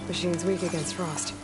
Machine's weak against frost.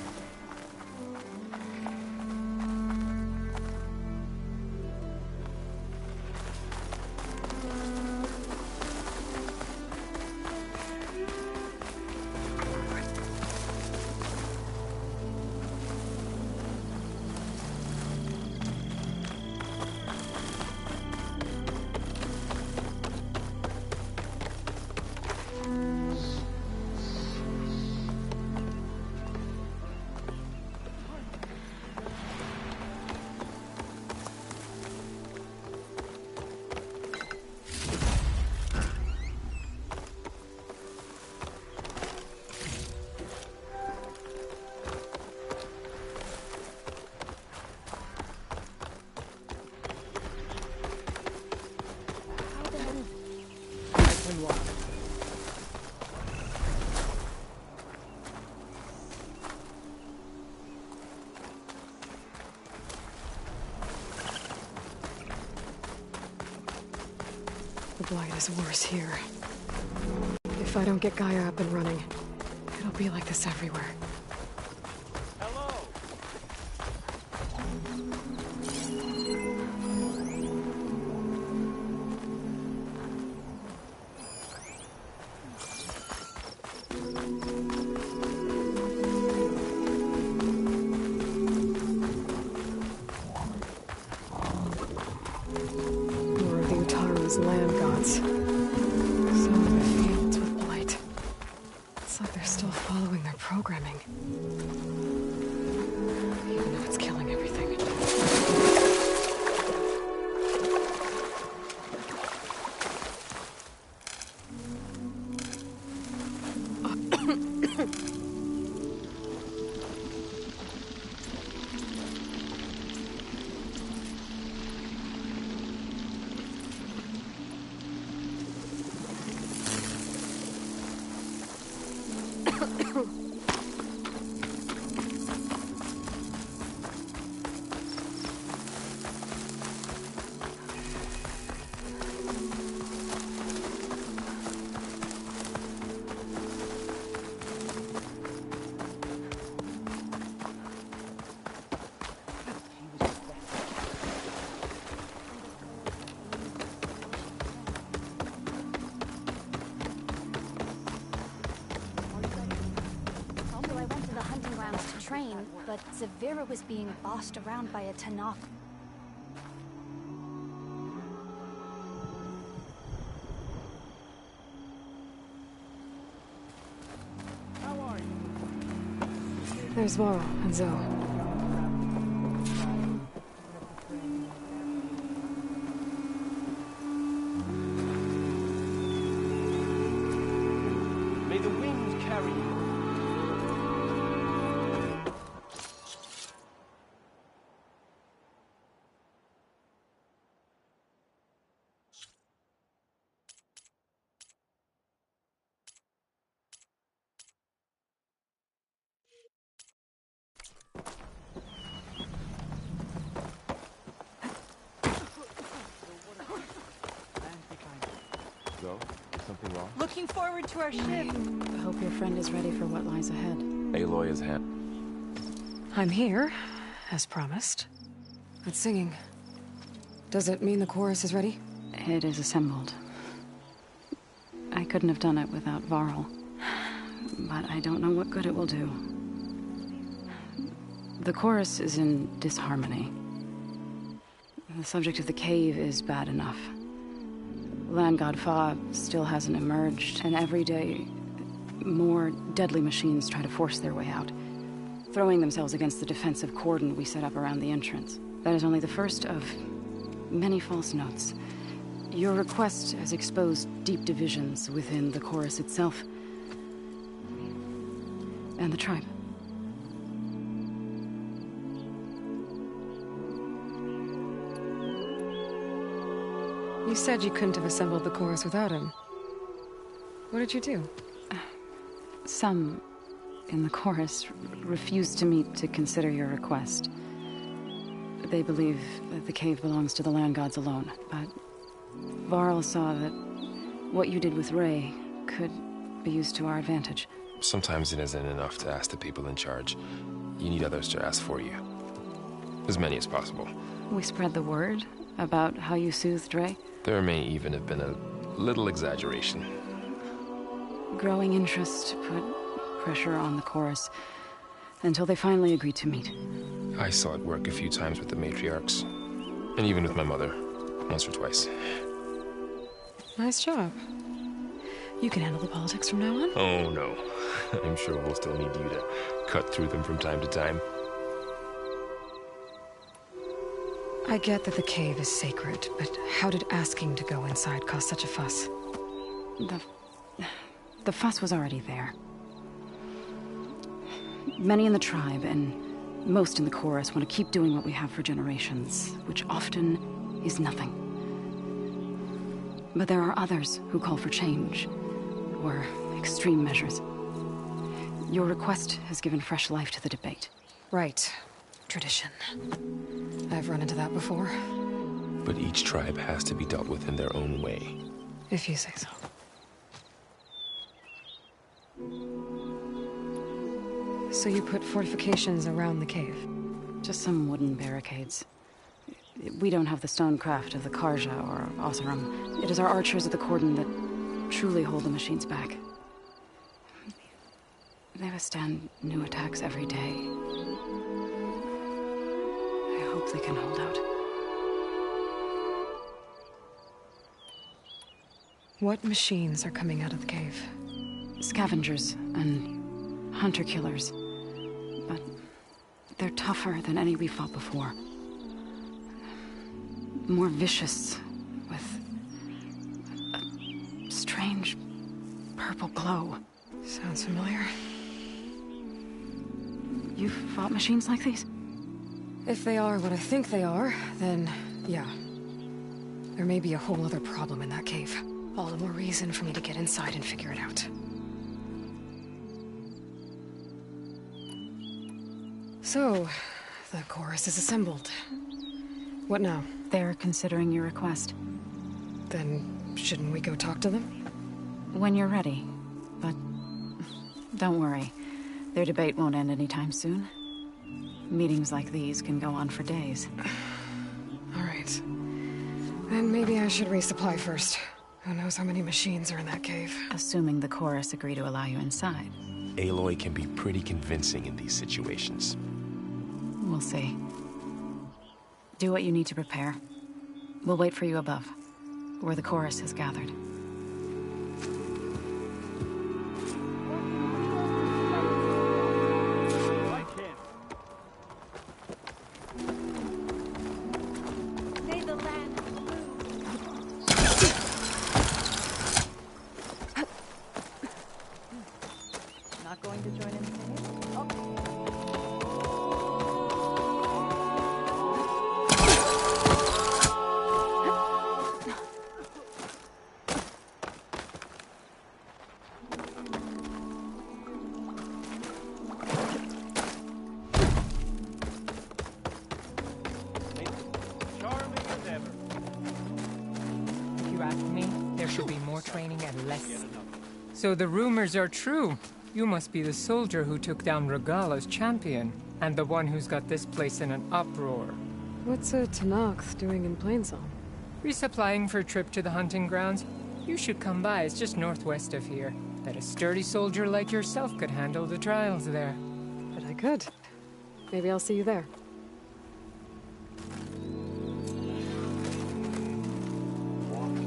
The blight is worse here. If I don't get Gaia up and running, it'll be like this everywhere. Hello. More of the Utaru's land gods. Some of the fields with blight. It's like they're still following their programming. Even if it's killing everything. But Zavira was being bossed around by a Tanakh. How are you? There's Varl and Zoe. May the wind carry you. Zo, is something wrong? Looking forward to our ship. I hope your friend is ready for what lies ahead. Aloy is hand. I'm here, as promised. It's singing. Does it mean the chorus is ready? It is assembled. I couldn't have done it without Varl. But I don't know what good it will do. The chorus is in disharmony. The subject of the cave is bad enough. Land God Fa still hasn't emerged, and every day, more deadly machines try to force their way out, throwing themselves against the defensive cordon we set up around the entrance. That is only the first of many false notes. Your request has exposed deep divisions within the chorus itself and the tribe. You said you couldn't have assembled the chorus without him. What did you do? Some in the chorus refused to meet to consider your request. They believe that the cave belongs to the land gods alone, but Varl saw that what you did with Ray could be used to our advantage. Sometimes it isn't enough to ask the people in charge. You need others to ask for you. As many as possible. We spread the word about how you soothed Ray. There may even have been a little exaggeration. Growing interest put pressure on the chorus until they finally agreed to meet. I saw it work a few times with the matriarchs. And even with my mother. Once or twice. Nice job. You can handle the politics from now on? Oh, no. I'm sure we'll still need you to cut through them from time to time. I get that the cave is sacred, but how did asking to go inside cause such a fuss? The fuss was already there. Many in the tribe, and most in the chorus, want to keep doing what we have for generations, which often is nothing. But there are others who call for change, or extreme measures. Your request has given fresh life to the debate. Right. Tradition. I've run into that before. But each tribe has to be dealt with in their own way. If you say so. So you put fortifications around the cave? Just some wooden barricades. We don't have the stonecraft of the Karja or Oseram. It is our archers of the Cordon that truly hold the machines back. They withstand new attacks every day. I hope they can hold out. What machines are coming out of the cave? Scavengers and hunter-killers. But they're tougher than any we fought before. More vicious, with a strange purple glow. Sounds familiar. You've fought machines like these? If they are what I think they are, then yeah. There may be a whole other problem in that cave. All the more reason for me to get inside and figure it out. So, the chorus is assembled. What now? They're considering your request. Then, shouldn't we go talk to them? When you're ready. But don't worry. Their debate won't end anytime soon. Meetings like these can go on for days. All right. Then maybe I should resupply first. Who knows how many machines are in that cave? Assuming the chorus agree to allow you inside. Aloy can be pretty convincing in these situations. We'll see. Do what you need to prepare. We'll wait for you above, where the chorus has gathered. I can. May the land Not going to join in the game? Charming as ever. If you ask me, there should be more training and less. So the rumors are true. You must be the soldier who took down Regala's champion, and the one who's got this place in an uproar. What's a Tenakth doing in Plainsong? Resupplying for a trip to the hunting grounds? You should come by, it's just northwest of here. Bet a sturdy soldier like yourself could handle the trials there. But I could. Maybe I'll see you there.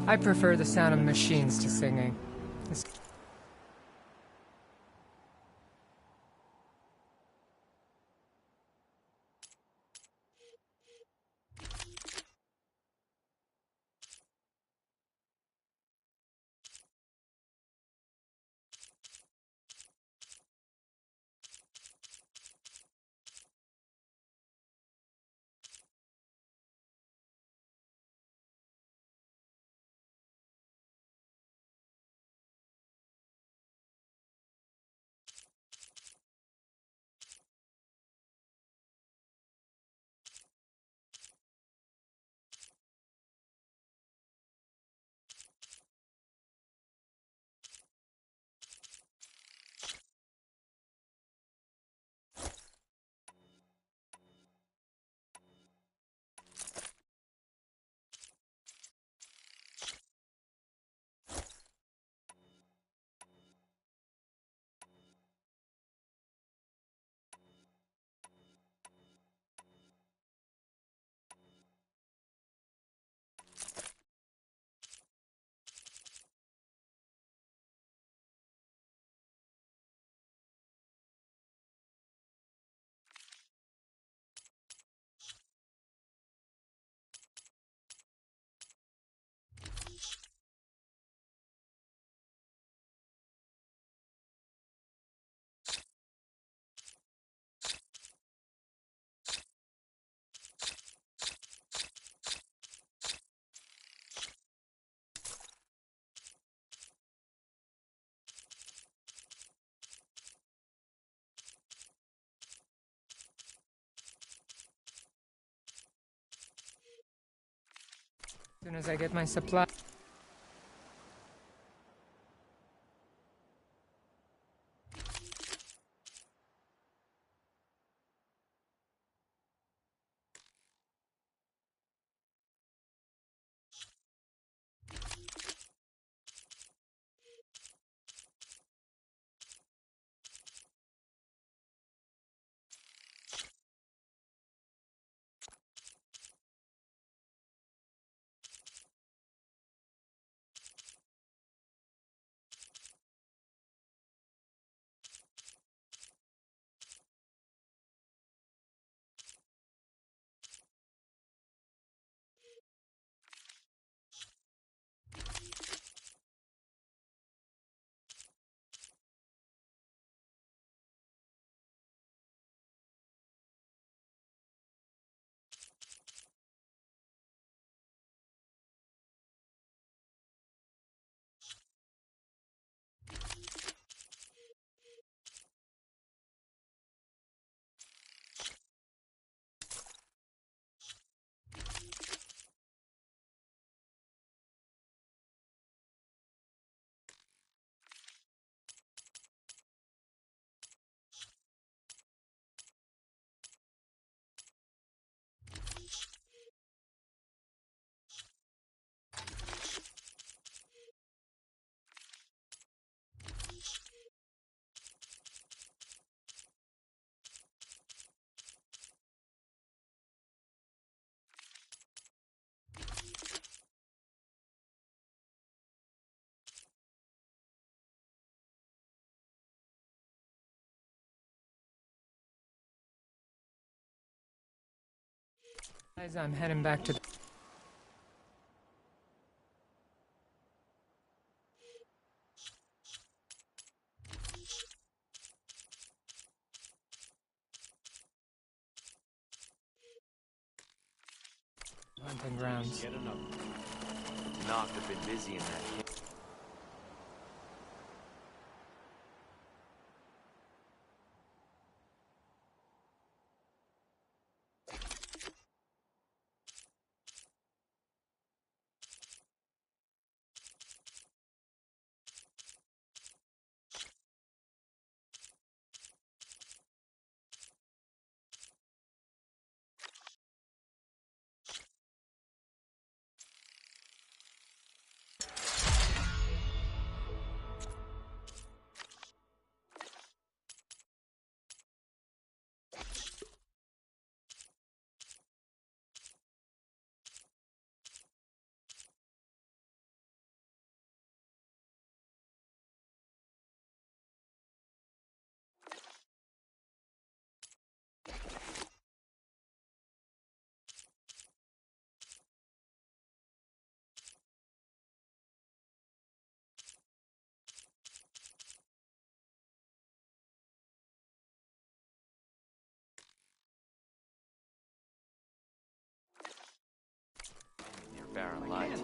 I prefer the sound of machines to singing. As soon as I get my supply. Guys, I'm heading back to. Hunting grounds. Get enough. Knock have been busy in that cave. Near Barren Light.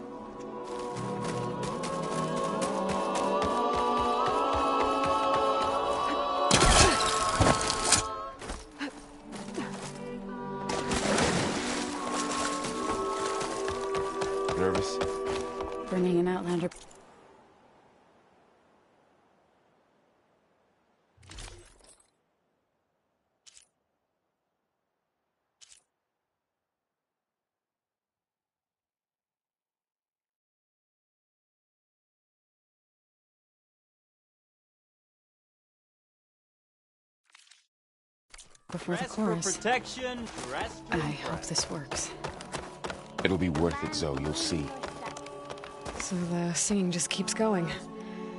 Nervous? Bringing an outlander. Before the Dress for chorus. protection, dress to I impress. hope this works. It'll be worth it, Zoe. You'll see. So the singing just keeps going.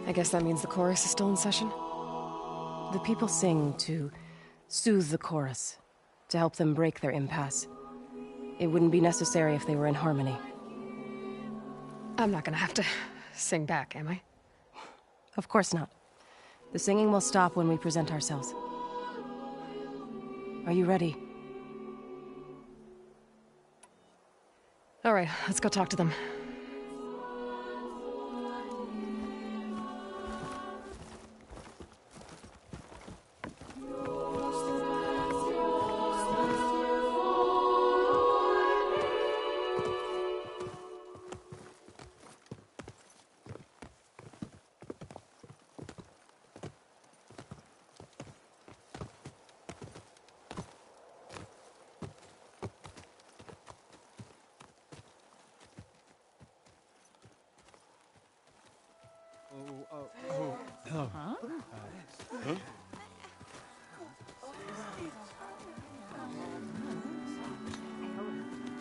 I guess that means the chorus is still in session? The people sing to soothe the chorus, to help them break their impasse. It wouldn't be necessary if they were in harmony. I'm not gonna have to sing back, am I? Of course not. The singing will stop when we present ourselves. Are you ready? All right, let's go talk to them.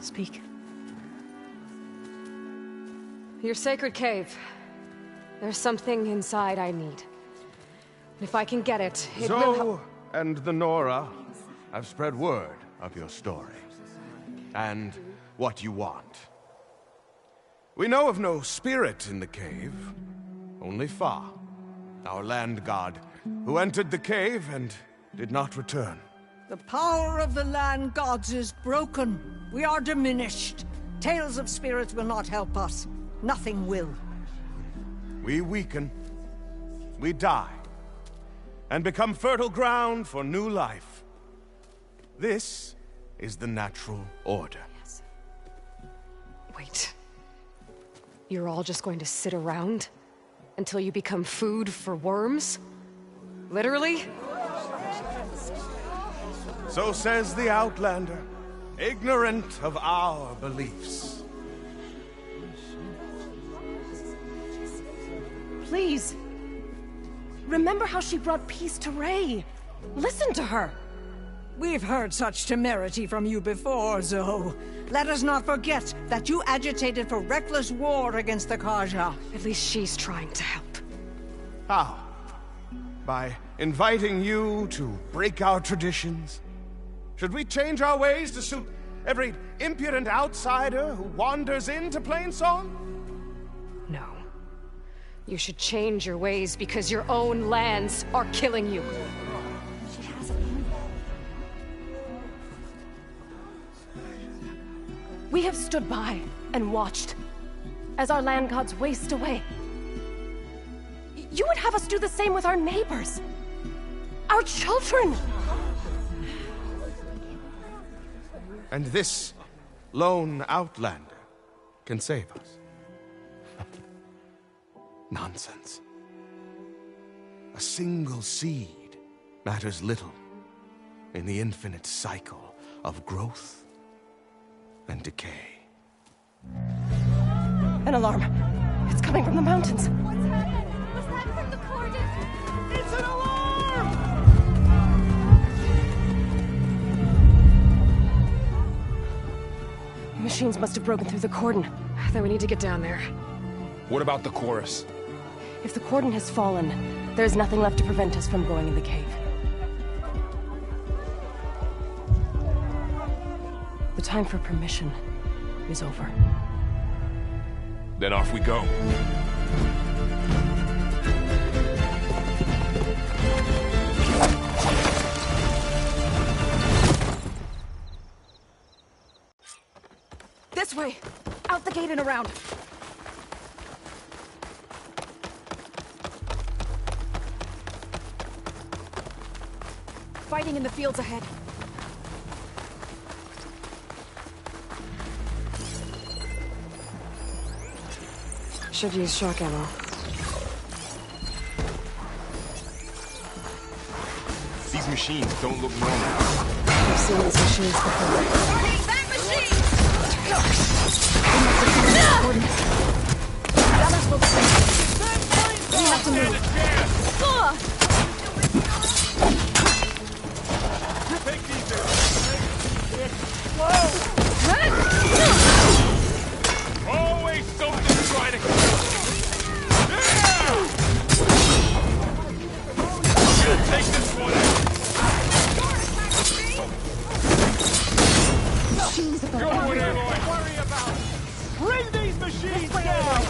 Speak. Your sacred cave. There's something inside I need. If I can get it, it will help. Zoe and the Nora have spread word of your story. And what you want. We know of no spirit in the cave. Only Fa, our land god, who entered the cave and did not return. The power of the land gods is broken. We are diminished. Tales of spirits will not help us. Nothing will. We weaken. We die. And become fertile ground for new life. This is the natural order. Yes. Wait. You're all just going to sit around until you become food for worms? Literally? So says the Outlander, ignorant of our beliefs. Please. Remember how she brought peace to Ray. Listen to her. We've heard such temerity from you before, Zoe. Let us not forget that you agitated for reckless war against the Kaja. At least she's trying to help. How? By inviting you to break our traditions? Should we change our ways to suit every impudent outsider who wanders into Plainsong? No. You should change your ways because your own lands are killing you. She has it. We have stood by and watched as our land gods waste away. You would have us do the same with our neighbors, our children. And this lone outlander can save us. Nonsense. A single seed matters little in the infinite cycle of growth and decay. An alarm. It's coming from the mountains. Was that from the Corden? It's an alarm! Machines must have broken through the cordon. Then we need to get down there. What about the chorus? If the cordon has fallen, there's nothing left to prevent us from going in the cave. The time for permission is over. Then off we go. This way! Out the gate and around! Fighting in the fields ahead. Should use shock ammo. These machines don't look normal. I've seen these machines before. Take that machine! We have to move. Take these there. Always something trying to kill Take this one out. Good one, Aloy. Worry about it. Bring these machines down!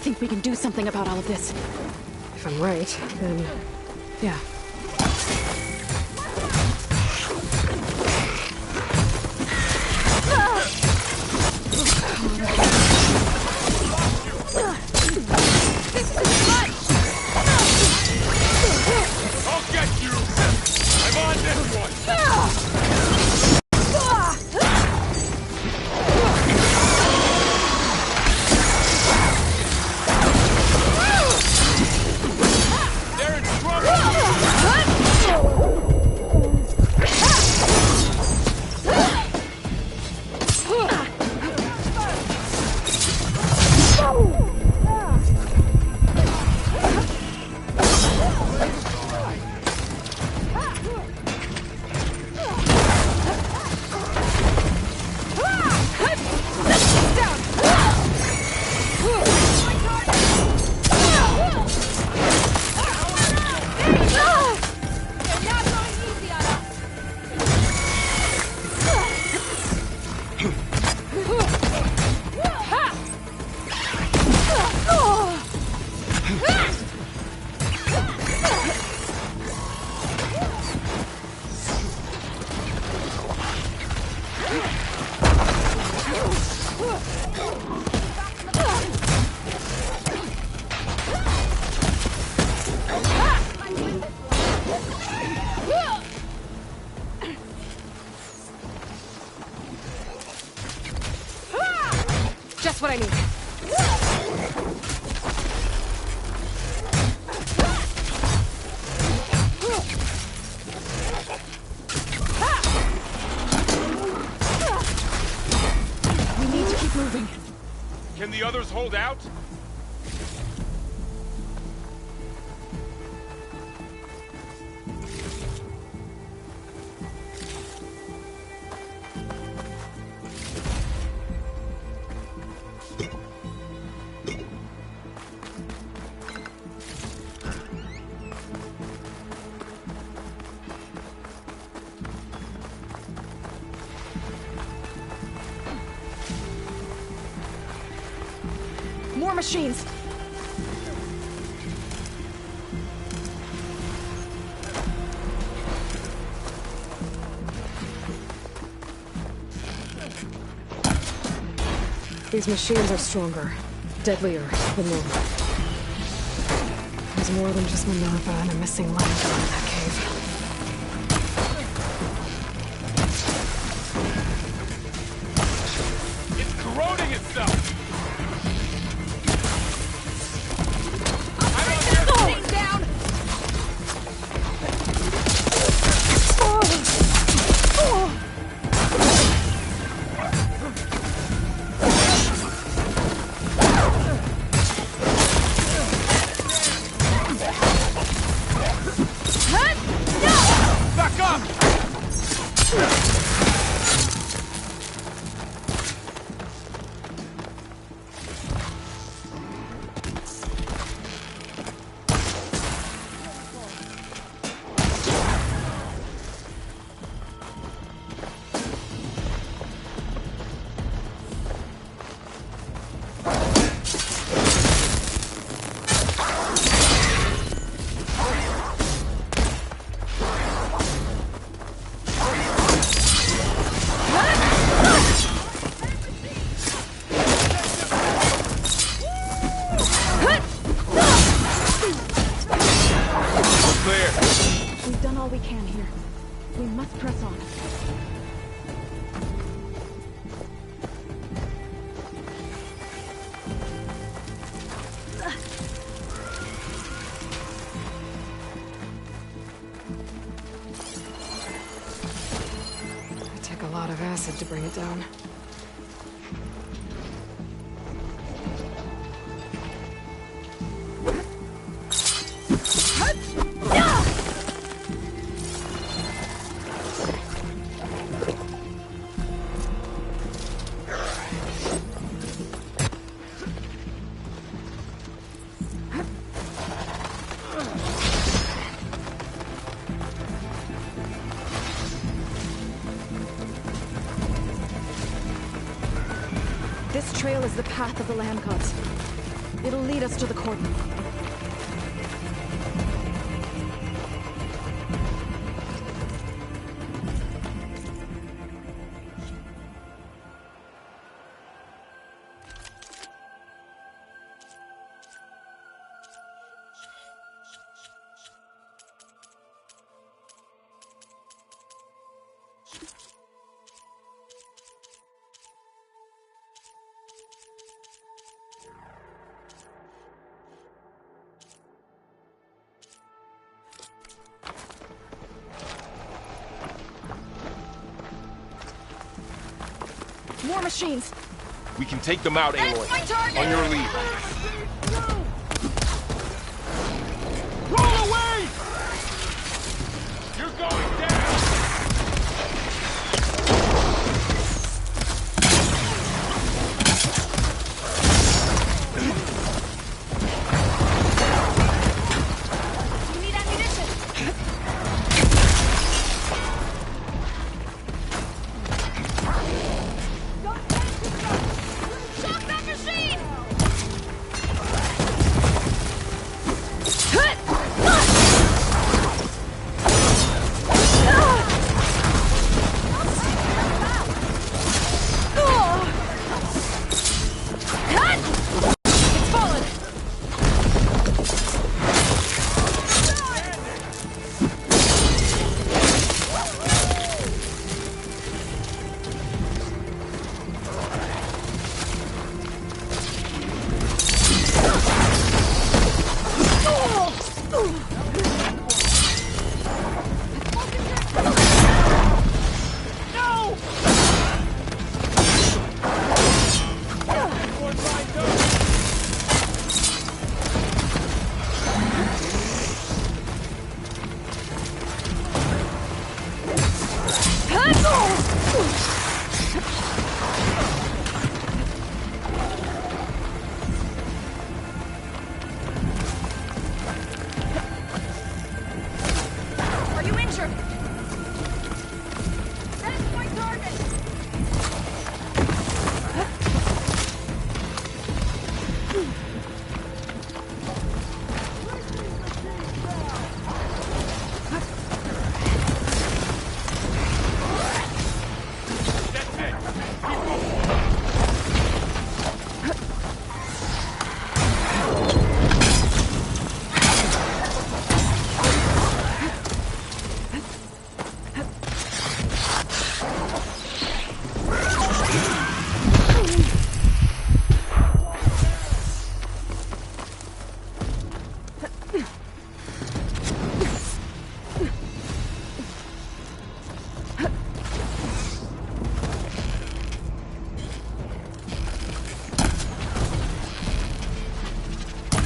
think we can do something about all of this? If I'm right, then... yeah. I'll get you! I'm on this one! They're in Just what I need. We need to keep moving. Can the others hold out? More machines! These machines are stronger, deadlier than normal. There's more than just Minerva and a missing land god in that cave. It's corroding itself! Back up! We've done all we can here. We must press on. It'd take a lot of acid to bring it down. This trail is the path of the land gods. It'll lead us to the cordon. More machines! We can take them out, Aloy. On your lead. Roll away! You're going down! You need ammunition. Shock that machine! It's fallen! Are you injured? That's my target!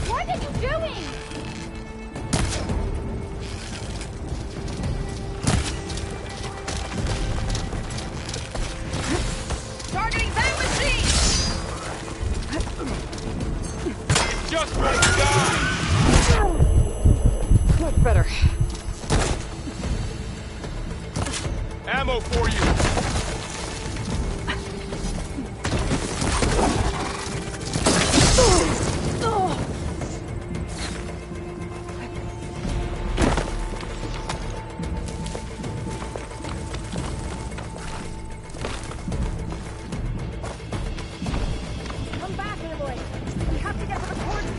What are you doing? Targeting that machine! Just like God! Much better. Ammo for you! Come back, Aloy. We have to get to the cordon.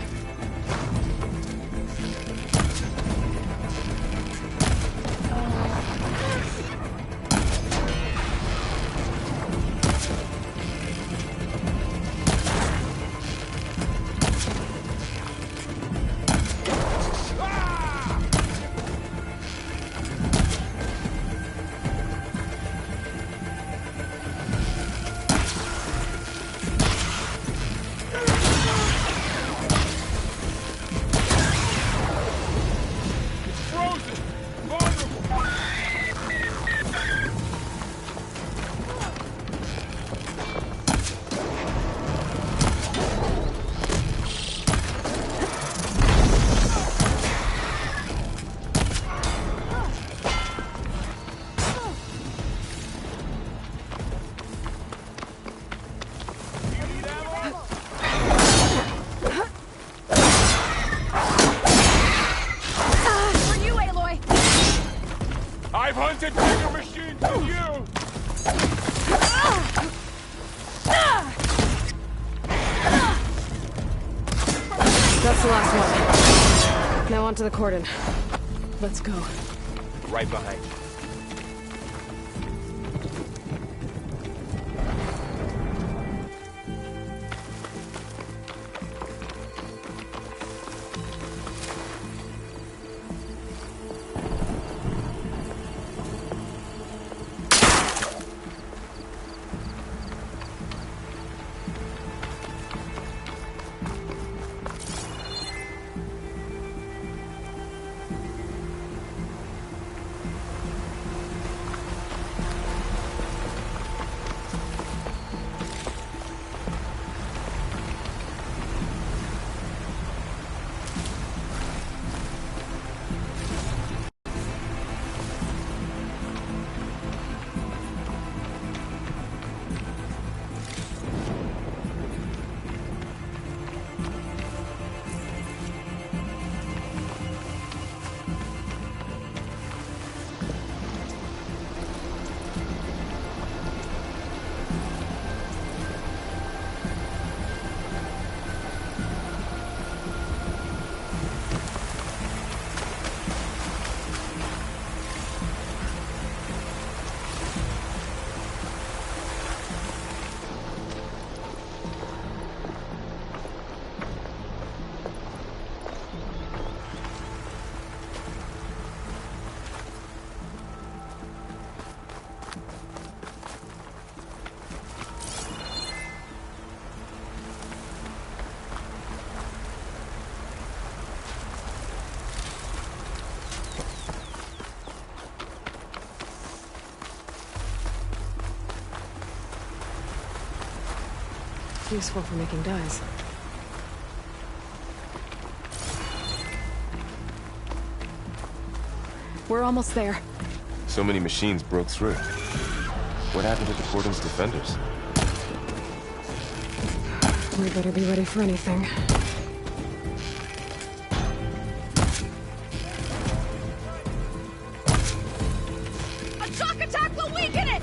I've hunted bigger machines than you! That's the last one. Now onto the cordon. Let's go. Right behind you. Useful for making dyes. We're almost there. So many machines broke through. What happened to the cordon's defenders? We better be ready for anything. A shock attack will weaken it!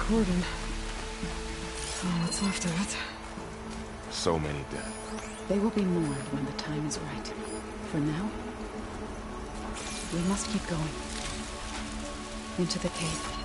Cordon. All that's left of it. So many dead. They will be mourned when the time is right. For now, we must keep going. Into the cave.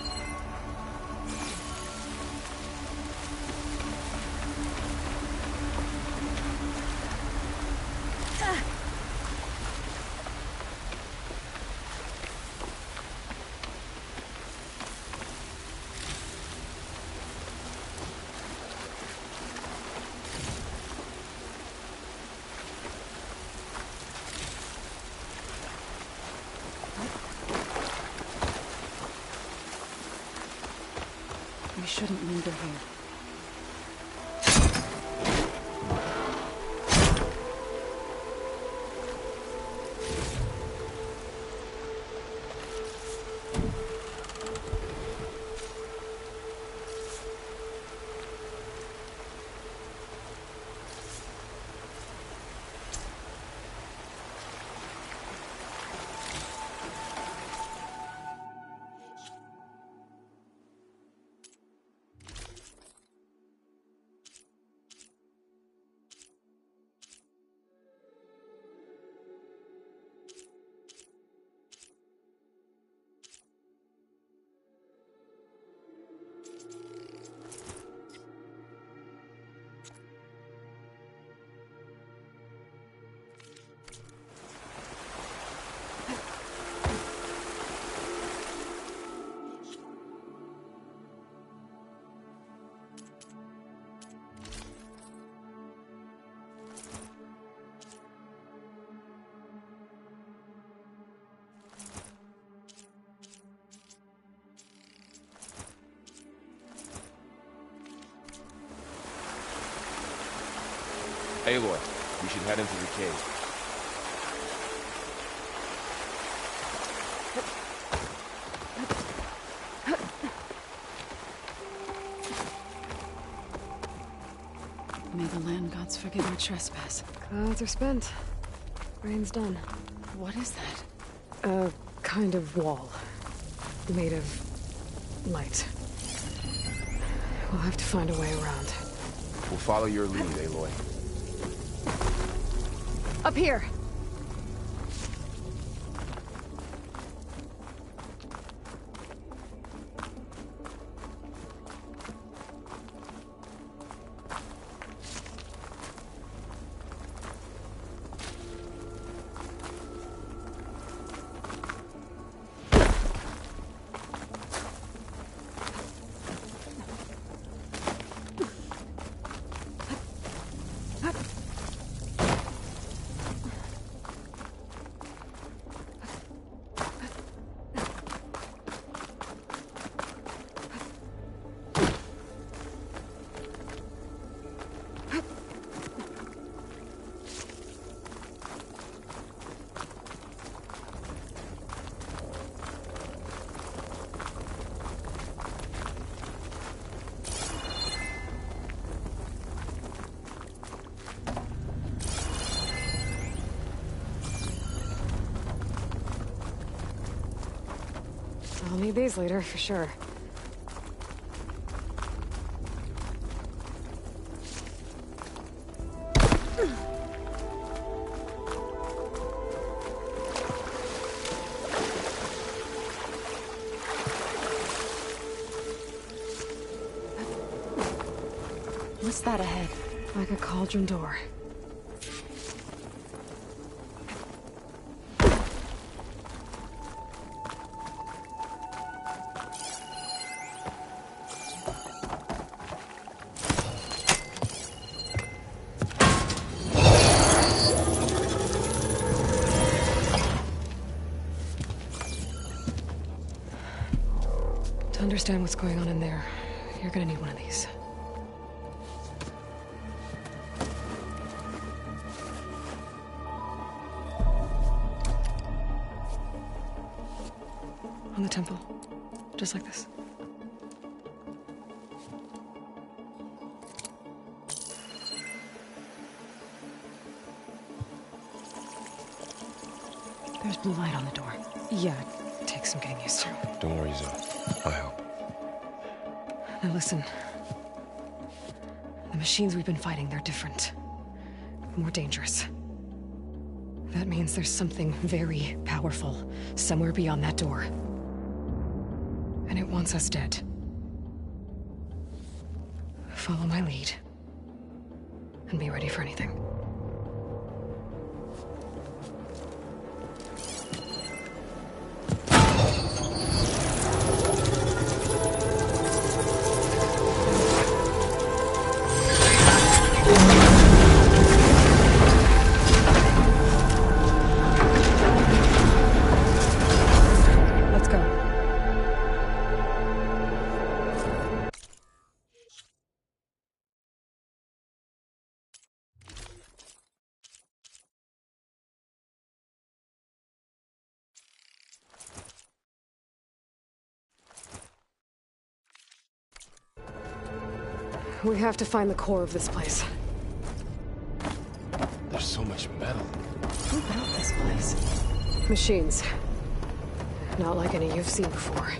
We shouldn't linger here. Aloy, we should head into the cave. May the land gods forgive our trespass. Clouds are spent. Rain's done. What is that? A kind of wall. Made of light. We'll have to find a way around. We'll follow your lead, Aloy. Up here! I'll need these later, for sure. What's that ahead? Like a cauldron door. To understand what's going on in there, you're gonna need one of these. On the temple. Just like this. There's blue light on the door. Yeah, it takes some getting used to. Don't worry, Zoe. I'll help. Now listen. The machines we've been fighting, they're different. More dangerous. That means there's something very powerful somewhere beyond that door. And it wants us dead. Follow my lead. And be ready for anything. Let's go. We have to find the core of this place. There's so much metal. Who built this place? Machines. Not like any you've seen before.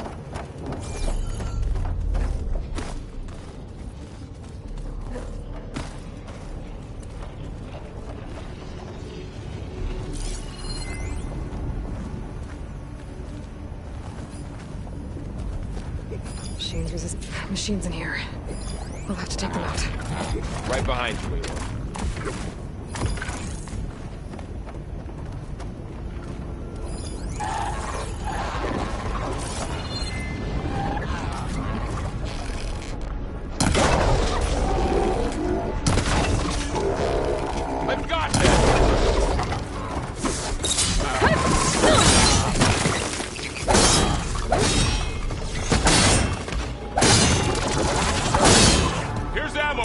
Machines resist. Machines in here. We'll have to take them out. Right behind you, Aloy. I've got this! Here's ammo!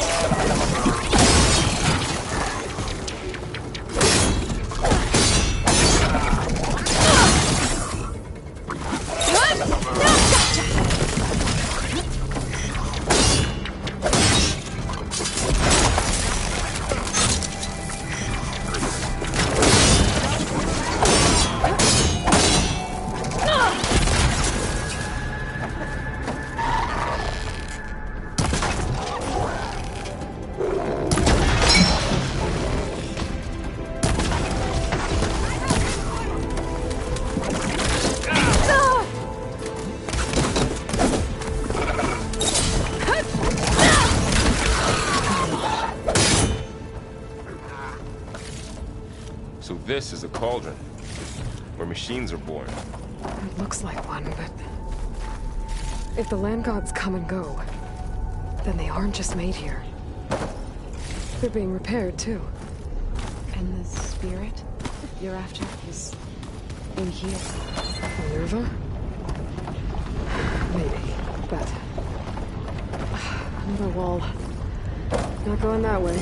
So this is a cauldron, where machines are born. It looks like one, but... if the land gods come and go, then they aren't just made here. They're being repaired, too. And the spirit you're after is in here. Minerva? Maybe, but... another wall. Not going that way.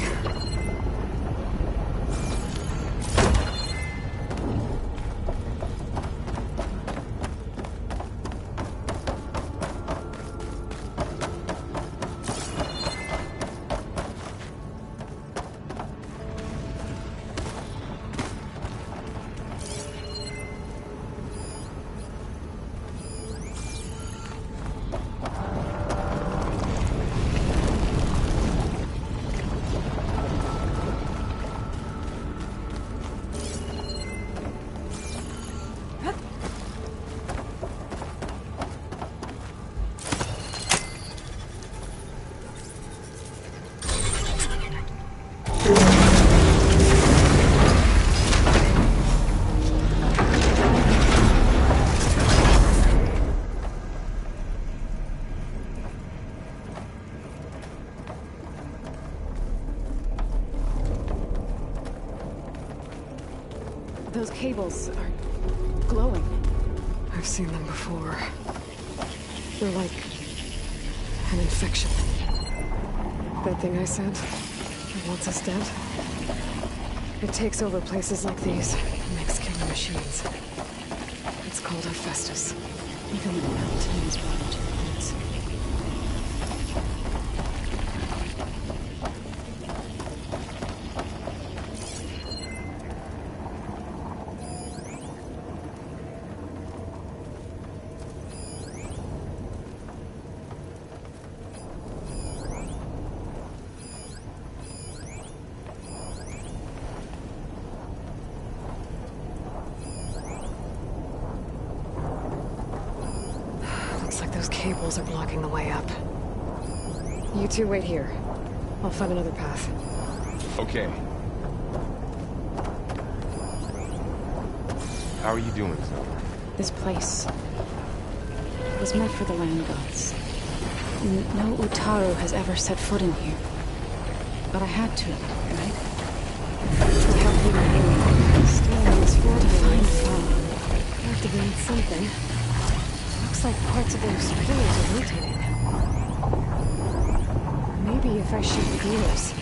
Those cables are glowing. I've seen them before. They're like an infection. That thing I said, that wants us dead. It takes over places like these and makes killing machines. It's called Hephaestus. Even the mountains want to dance. Those cables are blocking the way up. You two wait here. I'll find another path. Okay. How are you doing, Zoe? This place was meant for the land gods. No Utaru has ever set foot in here. But I had to, right? To help you and still is for to find Fa. Activate something. Looks like parts of those pillars are rotating. Maybe if I shoot the gears,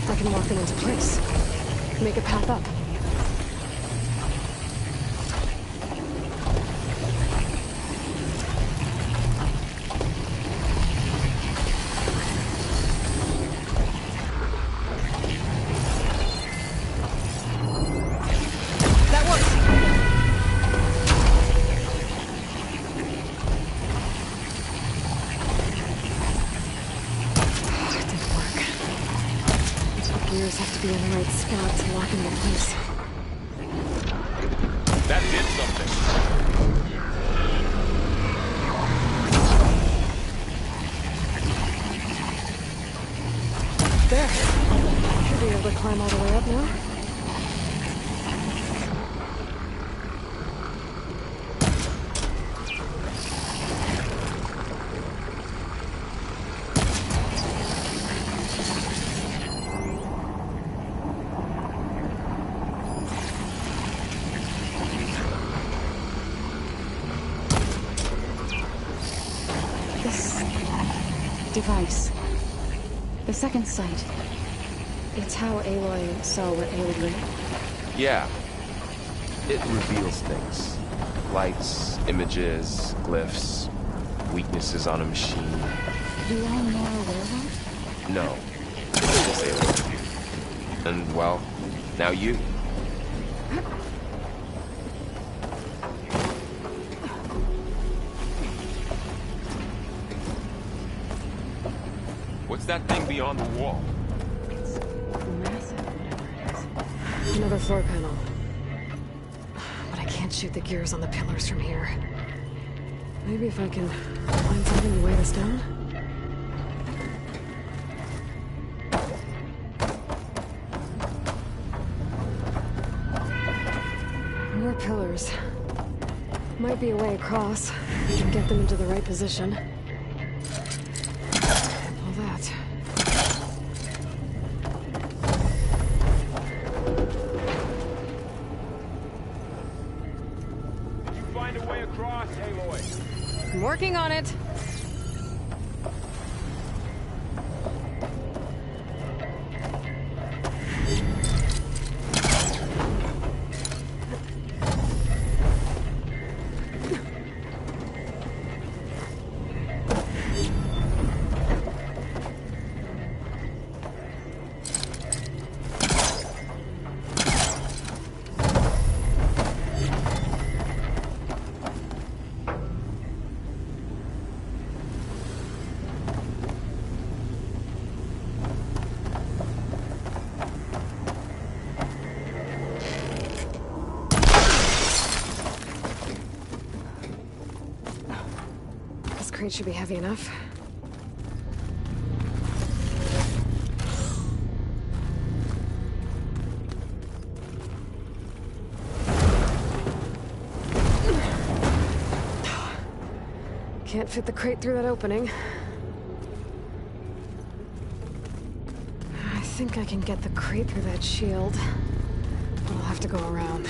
I can lock them into place. Make a path up. Have to be in the right spot to lock into place. That did something. There. Should be able to climb all the way up now. Device. The second sight. It's how Aloy saw what ailed Ray. Yeah. It reveals things. Lights, images, glyphs, weaknesses on a machine. Do I know a werewolf? No. Just Aloy. And, well, now you. What's that thing beyond the wall? It's massive, whatever it is. Another floor panel. But I can't shoot the gears on the pillars from here. Maybe if I can find something to weigh this down? More pillars. Might be a way across. We can get them into the right position. All that. Did you find a way across, Aloy? I'm working on it. Crate should be heavy enough. Can't fit the crate through that opening. I think I can get the crate through that shield. I'll have to go around.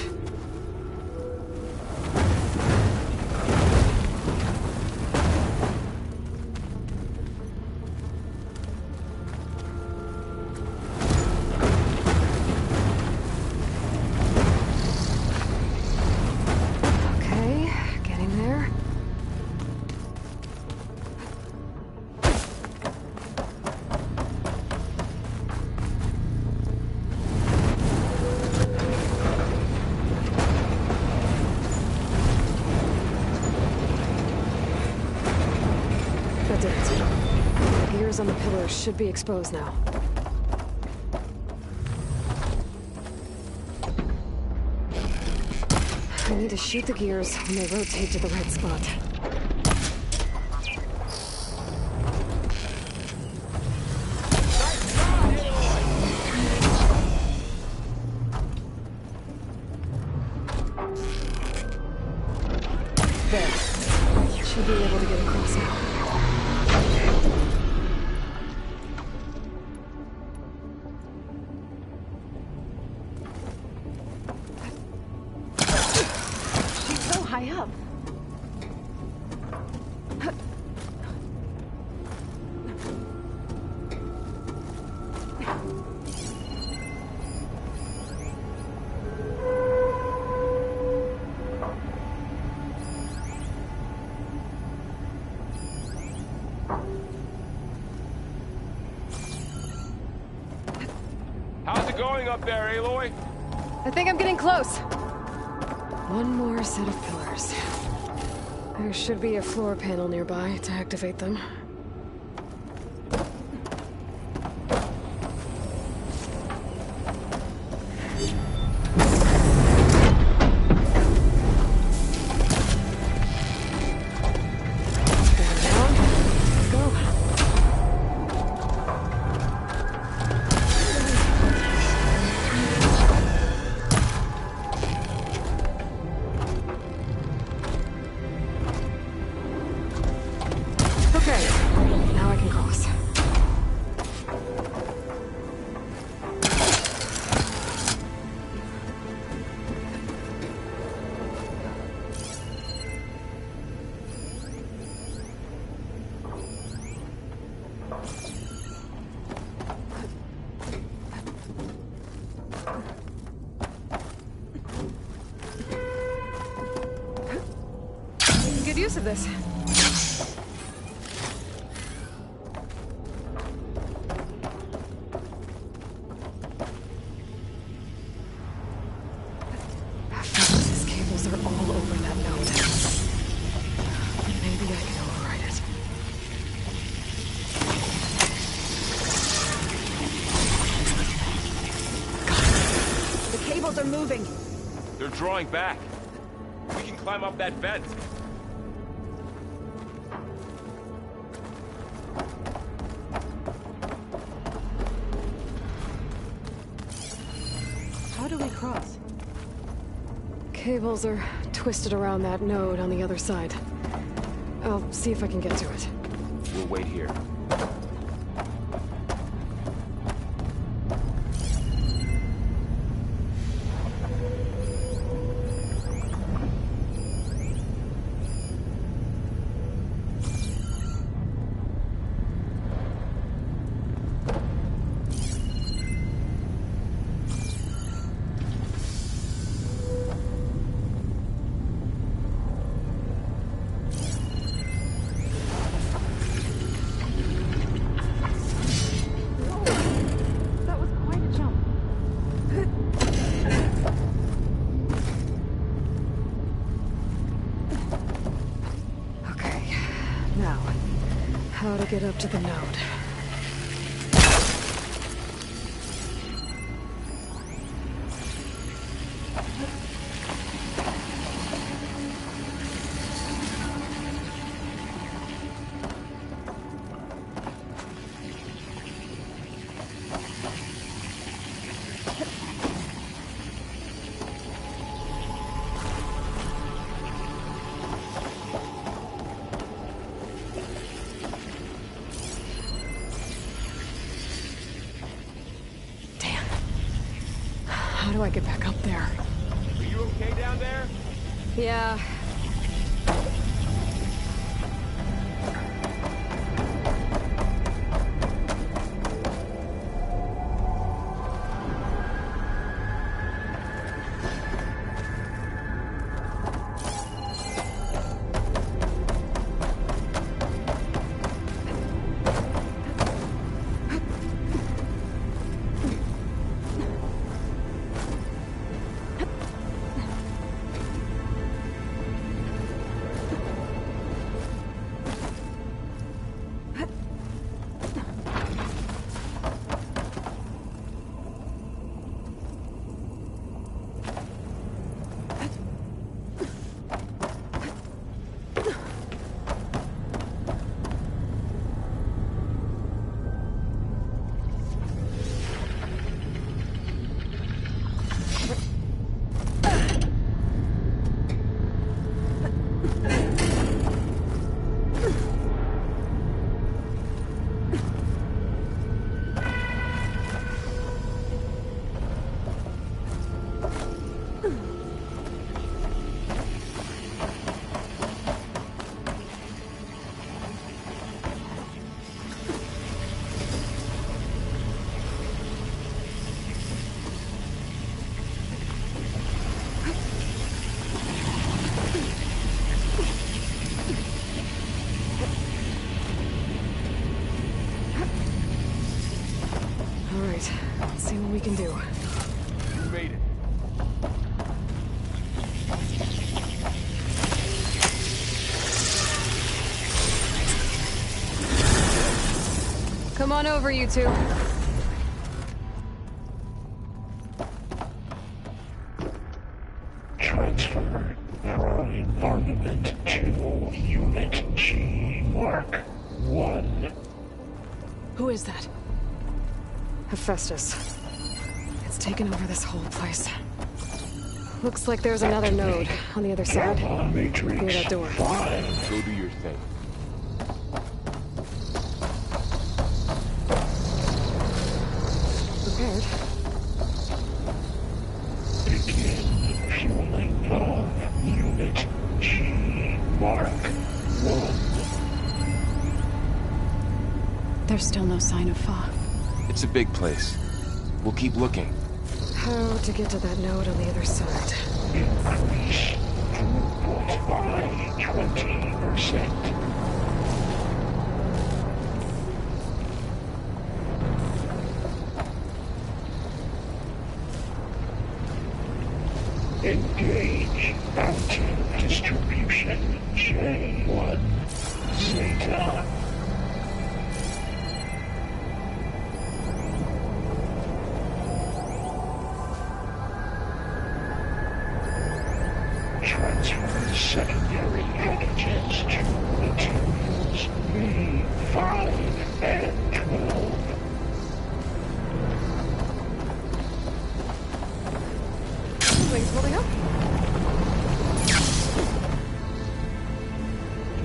That did it. The gears on the pillars should be exposed now. I need to shoot the gears when they rotate to the right spot. There. Should be able to get across now. High up. How's it going up there, Aloy? I think I'm getting close. One more set of pillars. There should be a floor panel nearby to activate them. Good use of this. These cables are all over that node. Maybe I can override it. The cables are moving. They're drawing back. We can climb up that vent. How do we cross? Cables are twisted around that node on the other side. I'll see if I can get to it. We'll wait here. How to get up to the node. How do I get back up there? Are you okay down there? Yeah. right, let's see what we can do. You made it. Come on over, you two. Transfer Prime Armament to Unit G Mark 1. Who is that? Hephaestus. It's taken over this whole place. Looks like there's another node on the other side. Matrix Near that door. 5. Go do your thing. Prepared? Begin fueling of Unit G Mark 1. There's still no sign of Fa. It's a big place. We'll keep looking. How to get to that node on the other side? Increase throughput by 20%. Engage active distribution J1 Zeta. Transfer secondary packages to materials B5 and 12. Wings holding up?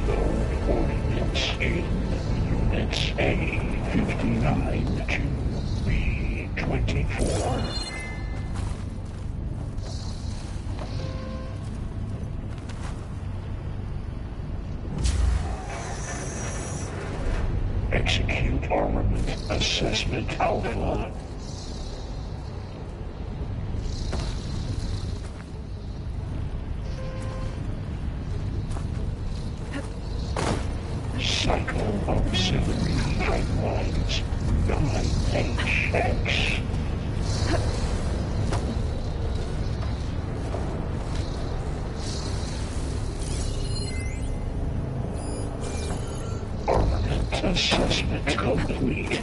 Load ordnance in Units A59 to B24. Execute Armament Assessment Alpha. Cycle Auxiliary Pipelines 9HX. Armament Assessment complete.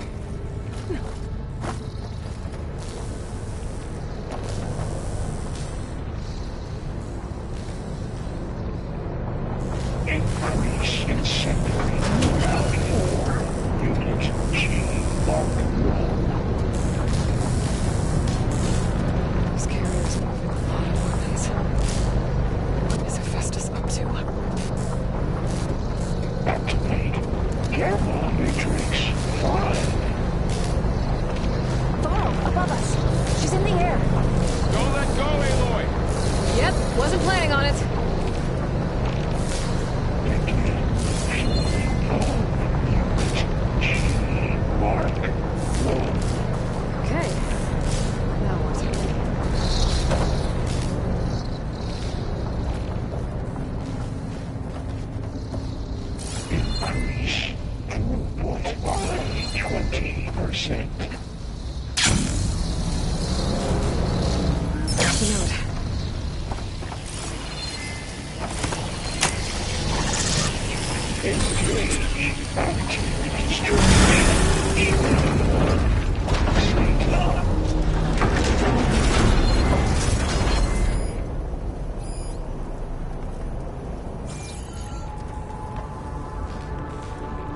Increase in secondary morale for Unit G Mark 1. These carriers are moving a lot of weapons. What is Hephaestus up to? Activate Gamma Matrix 5. Varl, above us. She's in the air. Don't let go, Aloy! Yep, wasn't planning on it. Mark 1. Okay. Now what? Increase throughput by 20%. The node. Engage active distribution.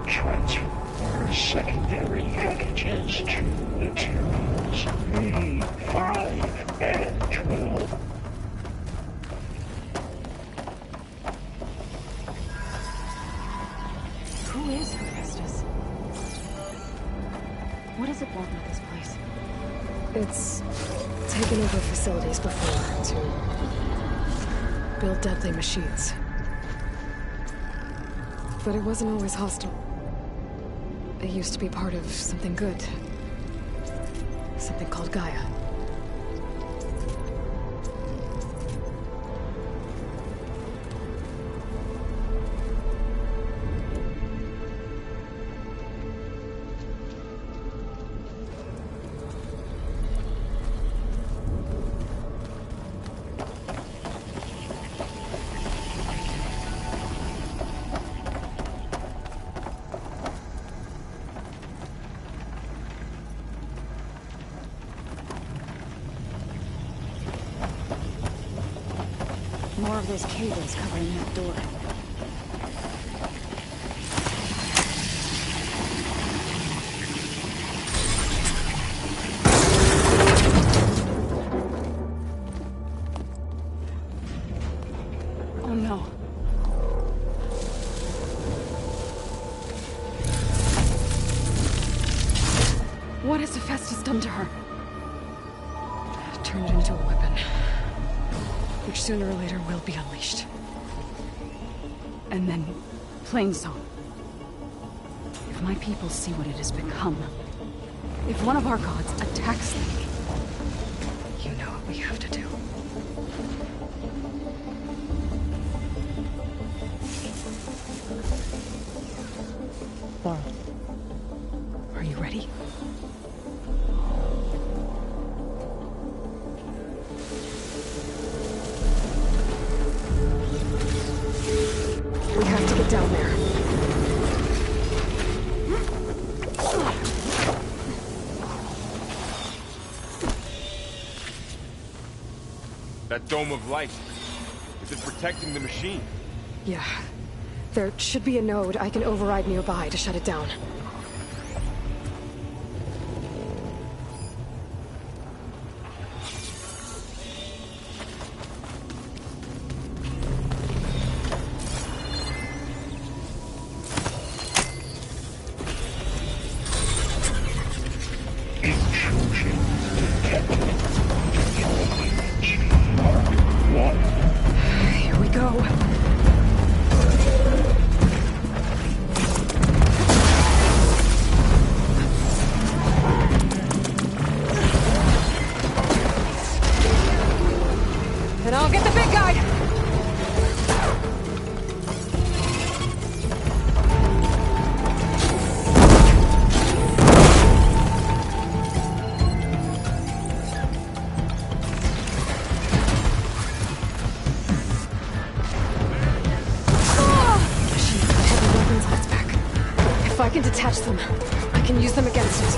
Transfer secondary packages to materials B5 and 12. Who is Hephaestus? What does it want with this place? It's taken over facilities before to build deadly machines. But it wasn't always hostile. It used to be part of something good. Something called Gaia. are those cables covering that door? Oh no. What has Hephaestus done to her? Turned it into a weapon, which sooner or later will be unleashed. And then, Plainsong. If my people see what it has become, if one of our gods attacks them, you know what we have to do. Laura. Are you ready? We have to get down there. That dome of light. Is it protecting the machine? Yeah. There should be a node I can override nearby to shut it down. Here we go. And I'll get the big guy! Machine's got heavy weapons on its back. If I can detach them, I can use them against it.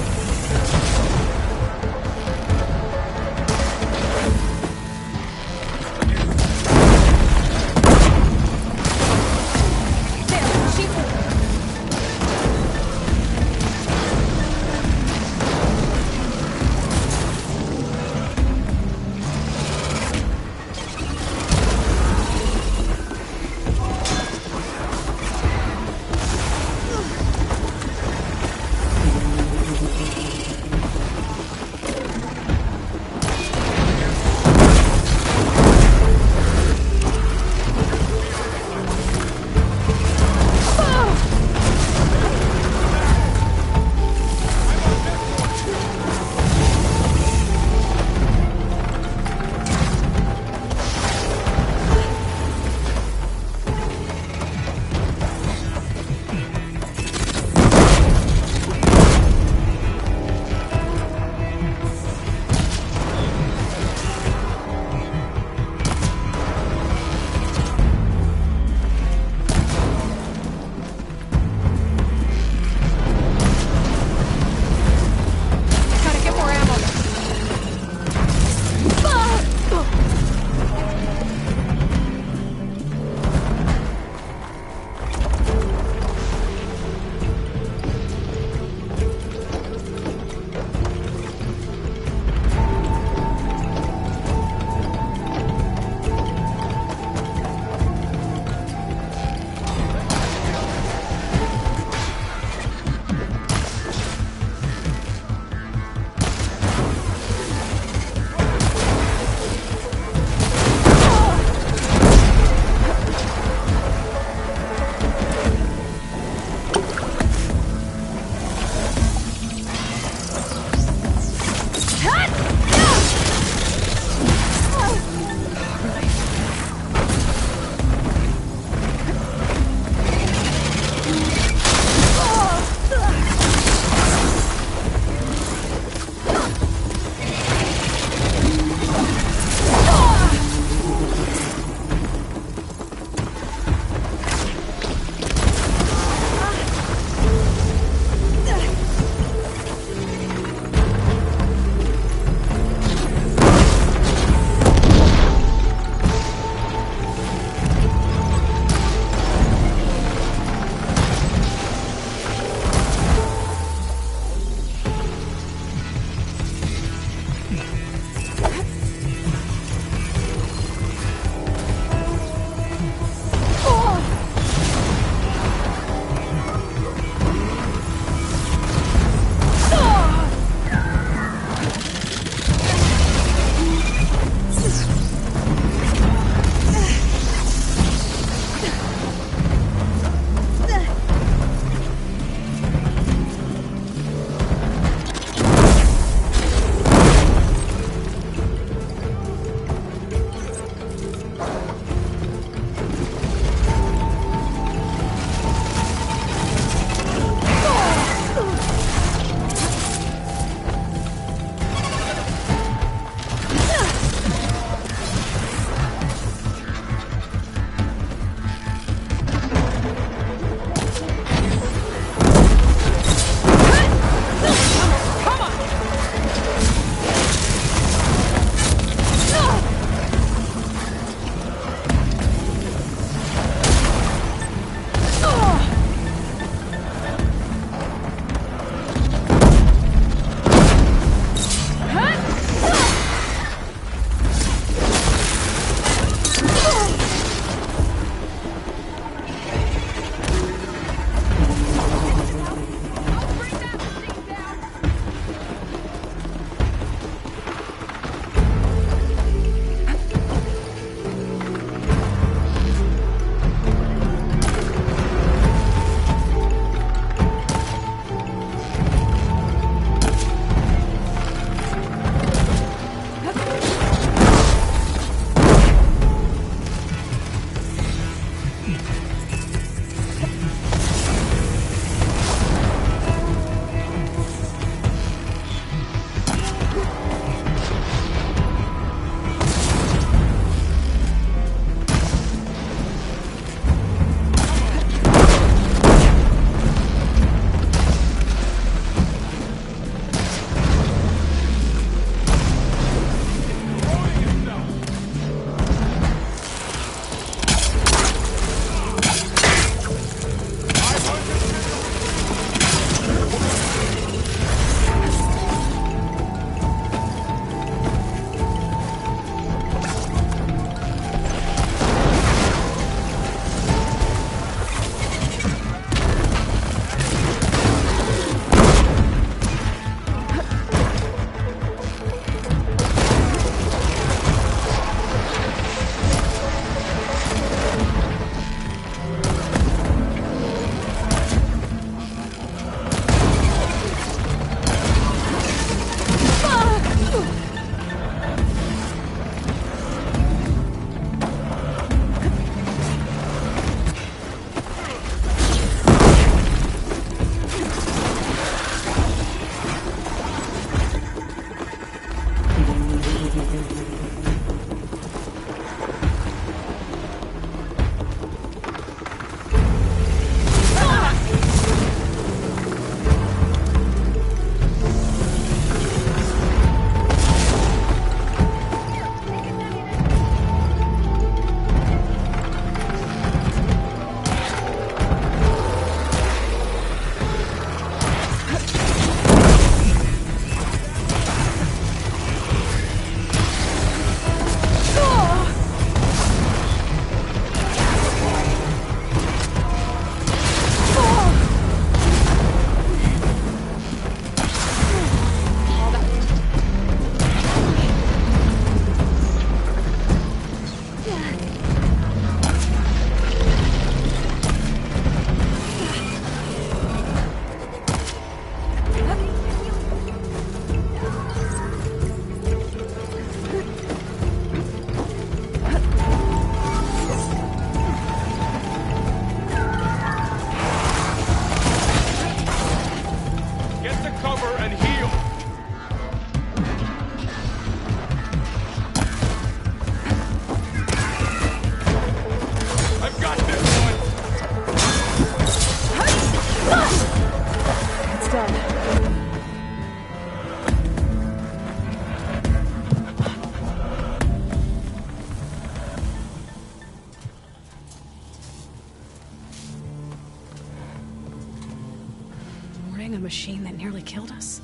fighting a machine that nearly killed us?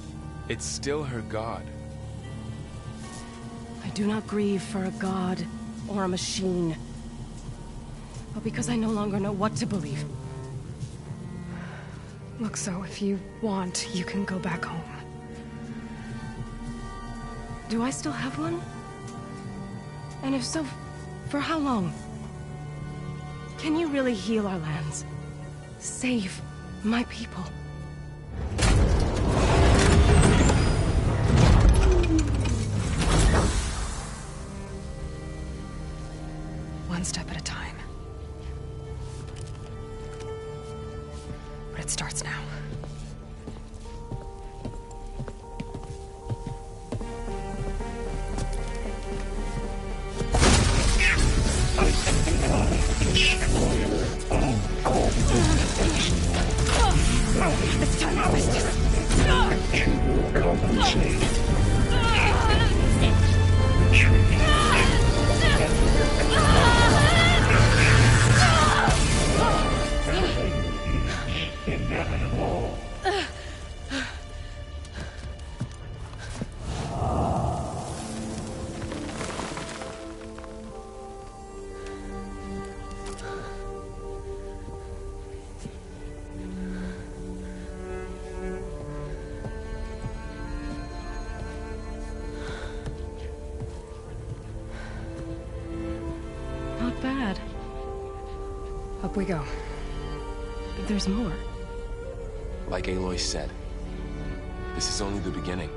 It's still her god. I do not grieve for a god or a machine, but because I no longer know what to believe. Look, so if you want, you can go back home. Do I still have one? And if so, for how long? Can you really heal our lands? Save my people? One step at a time. But it starts now. It's time to compensate. Inevitable. Not bad. Up we go. There's more. Like Aloy said, this is only the beginning.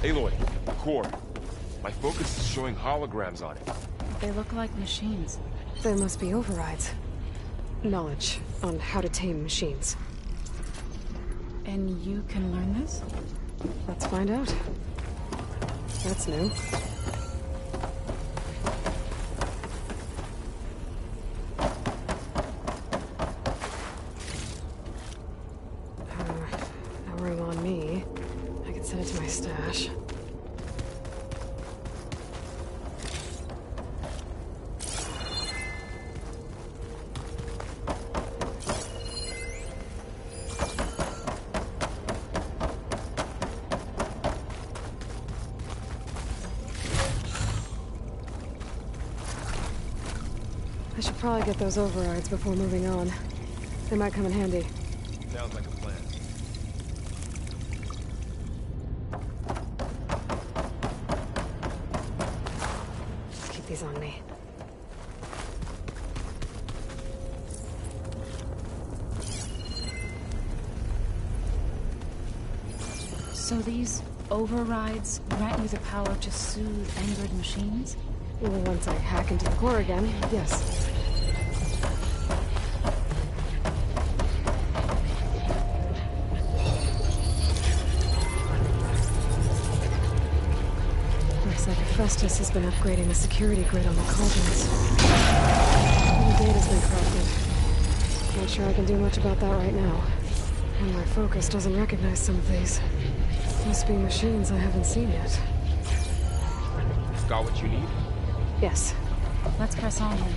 Aloy, the core. My focus is showing holograms on it. They look like machines. There must be overrides. Knowledge on how to tame machines. And you can learn this? Let's find out. That's new. No room on me. I could send it to my stash. I should probably get those overrides before moving on. They might come in handy. Sounds like a plan. Let's keep these on me. So these overrides grant you the power to soothe angered machines? Well, once I hack into the core again, yes. Looks like Hephaestus has been upgrading the security grid on the cauldrons. The data's been corrupted. Not sure I can do much about that right now. And my focus doesn't recognize some of these. Must be machines I haven't seen yet. Got what you need? Yes. Let's press on then.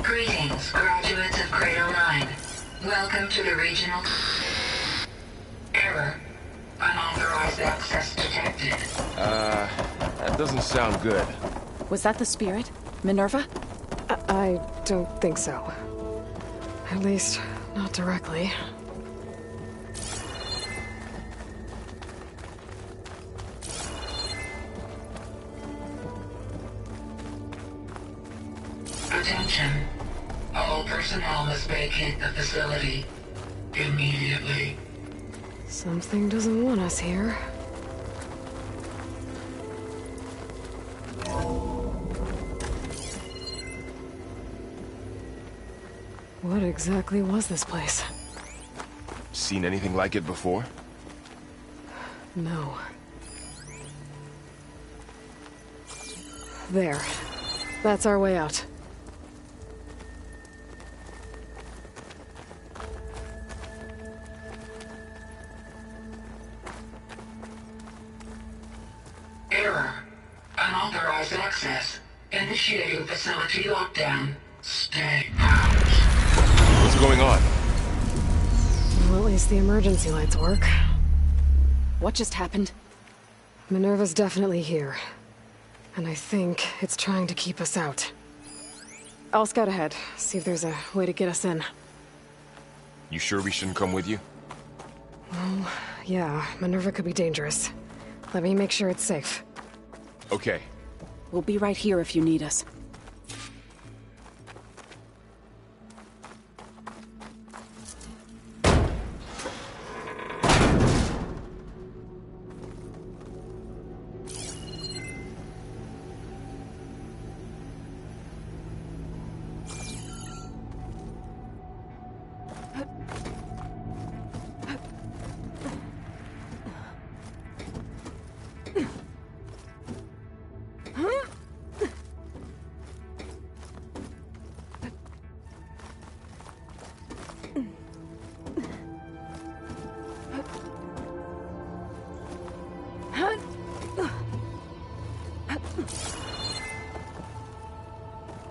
Greetings, graduates of Cradle 9. Welcome to the regional... Error. Unauthorized access detected. That doesn't sound good. Was that the spirit? Minerva? I don't think so. At least, not directly. Attention. All personnel must vacate the facility immediately. Something doesn't want us here. What exactly was this place? Seen anything like it before? No. There. That's our way out. Error. Unauthorized access. Initiating facility lockdown. Stay out. What's going on? Well, at least the emergency lights work. What just happened? Minerva's definitely here. And I think it's trying to keep us out. I'll scout ahead, see if there's a way to get us in. You sure we shouldn't come with you? Well, yeah, Minerva could be dangerous. Let me make sure it's safe. Okay. We'll be right here if you need us.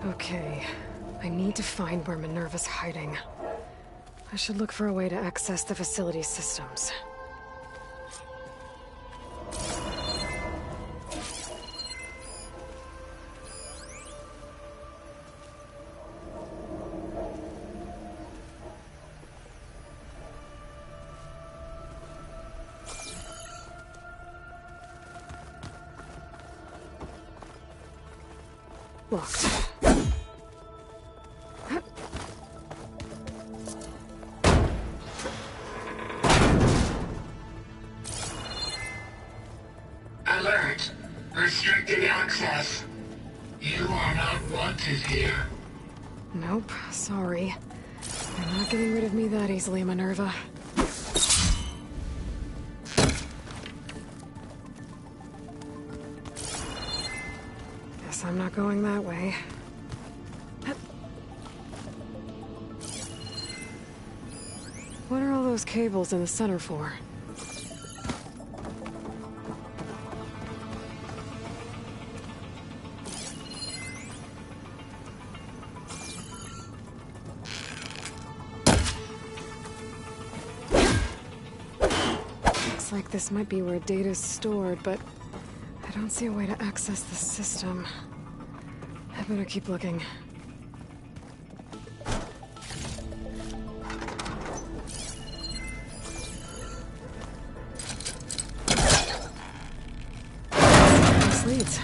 Okay, I need to find where Minerva's hiding. I should look for a way to access the facility's systems. Locked. Alert. Restricted access. You are not wanted here. Nope, sorry. You're not getting rid of me that easily, Minerva. Guess I'm not going that way. What are all those cables in the center for? Looks like this might be where data's stored, but I don't see a way to access the system. I better keep looking. This leads.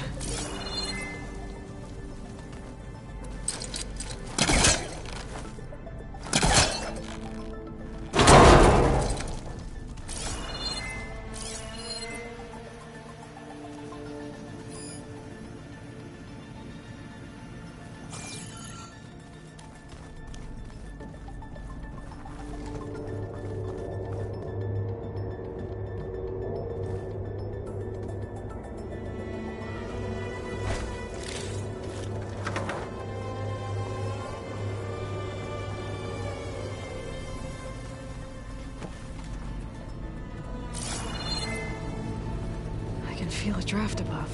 feel a draft above.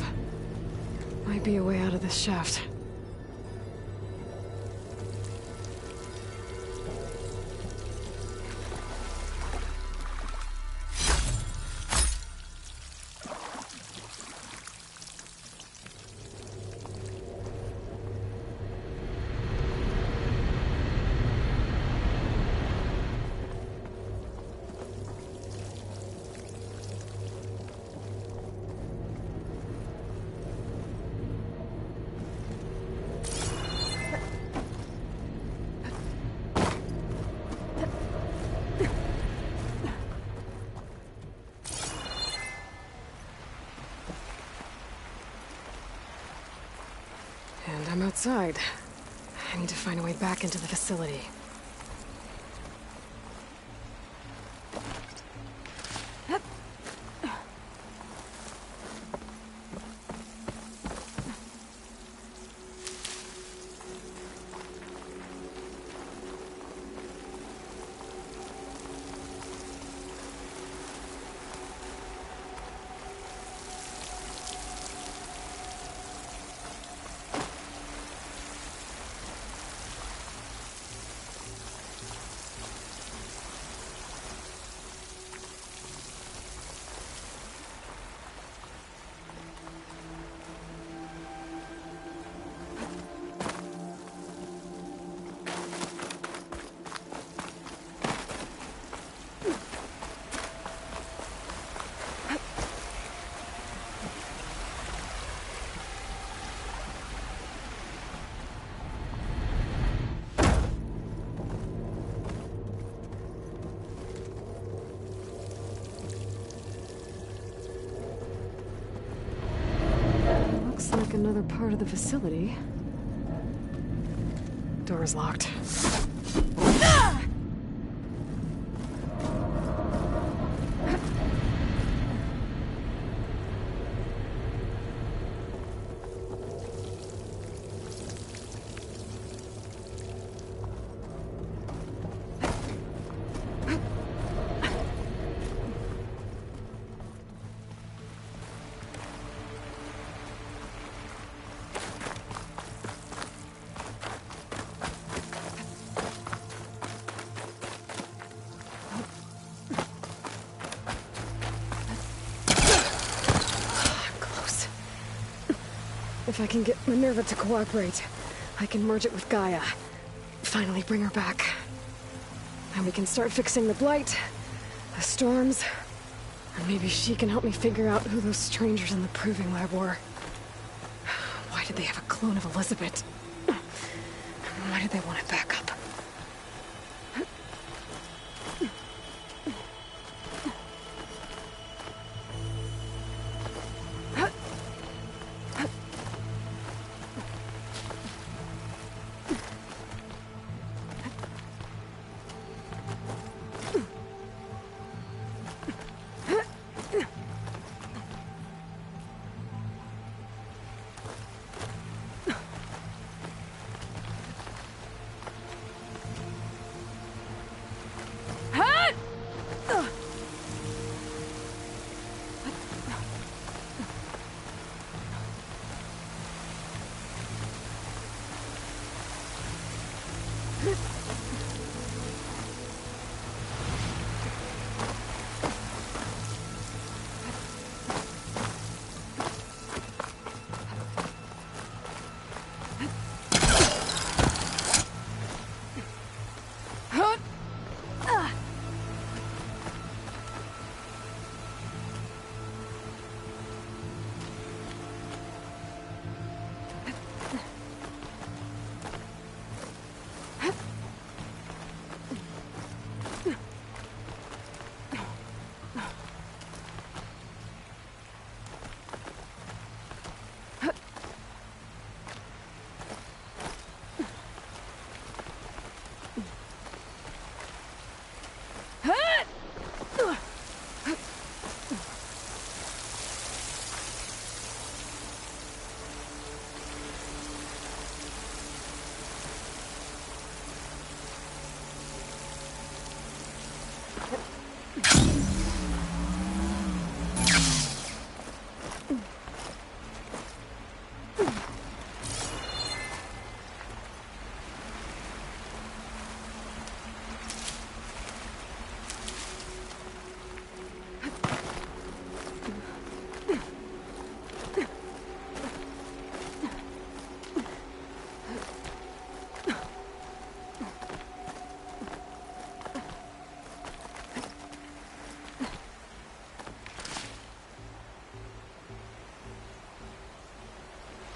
Might be a way out of this shaft. And I'm outside. I need to find a way back into the facility. Looks like another part of the facility. Door is locked. If I can get Minerva to cooperate, I can merge it with Gaia. Finally bring her back. And we can start fixing the Blight, the storms, and maybe she can help me figure out who those strangers in the Proving Lab were. Why did they have a clone of Elizabeth? Why did they want it back up?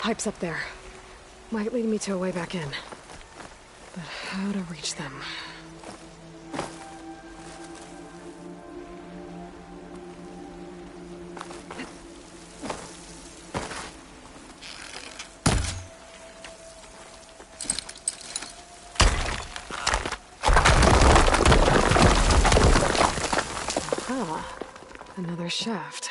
pipes up there. Might lead me to a way back in. But how to reach them? Ah, another shaft.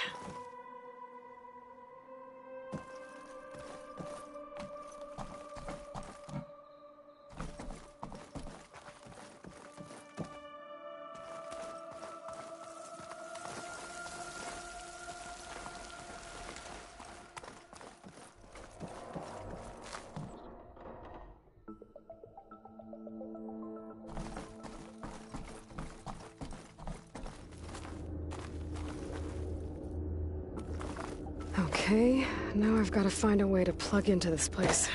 Okay, now I've got to find a way to plug into this place.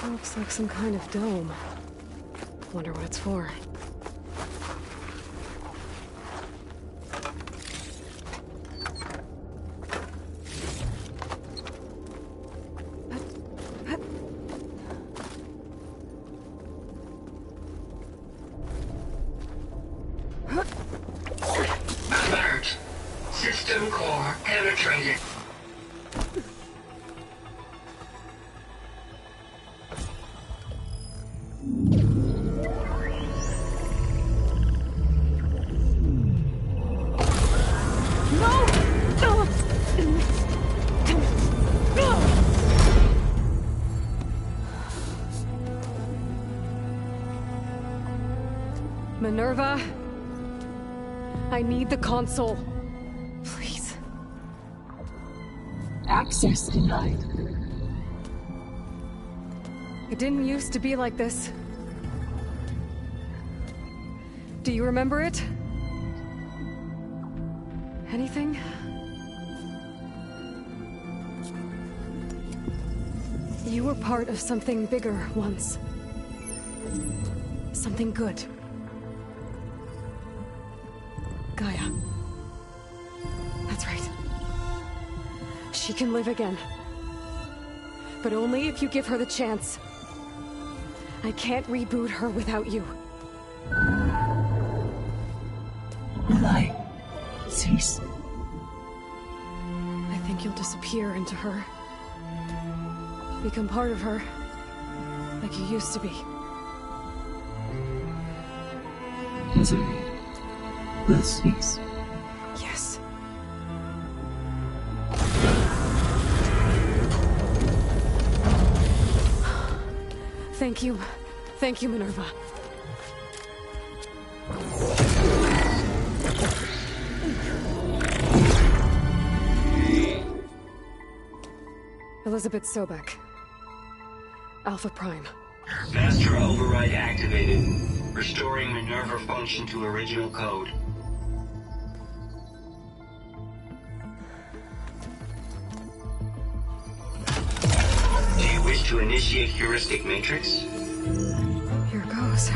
Looks like some kind of dome. Wonder what it's for. Alert. System core penetrated. Minerva, I need the console. Please. Access denied. It didn't used to be like this. Do you remember it? Anything? You were part of something bigger once. Something good. Gaia. That's right. She can live again. But only if you give her the chance. I can't reboot her without you. Lie. Cease. I think you'll disappear into her. Become part of her. Like you used to be. Desiree. Let's cease. Yes. Thank you. Thank you, Minerva. Elizabeth Sobek. Alpha Prime. Master override activated. Restoring Minerva function to original code. Do you wish to initiate heuristic matrix? Here goes.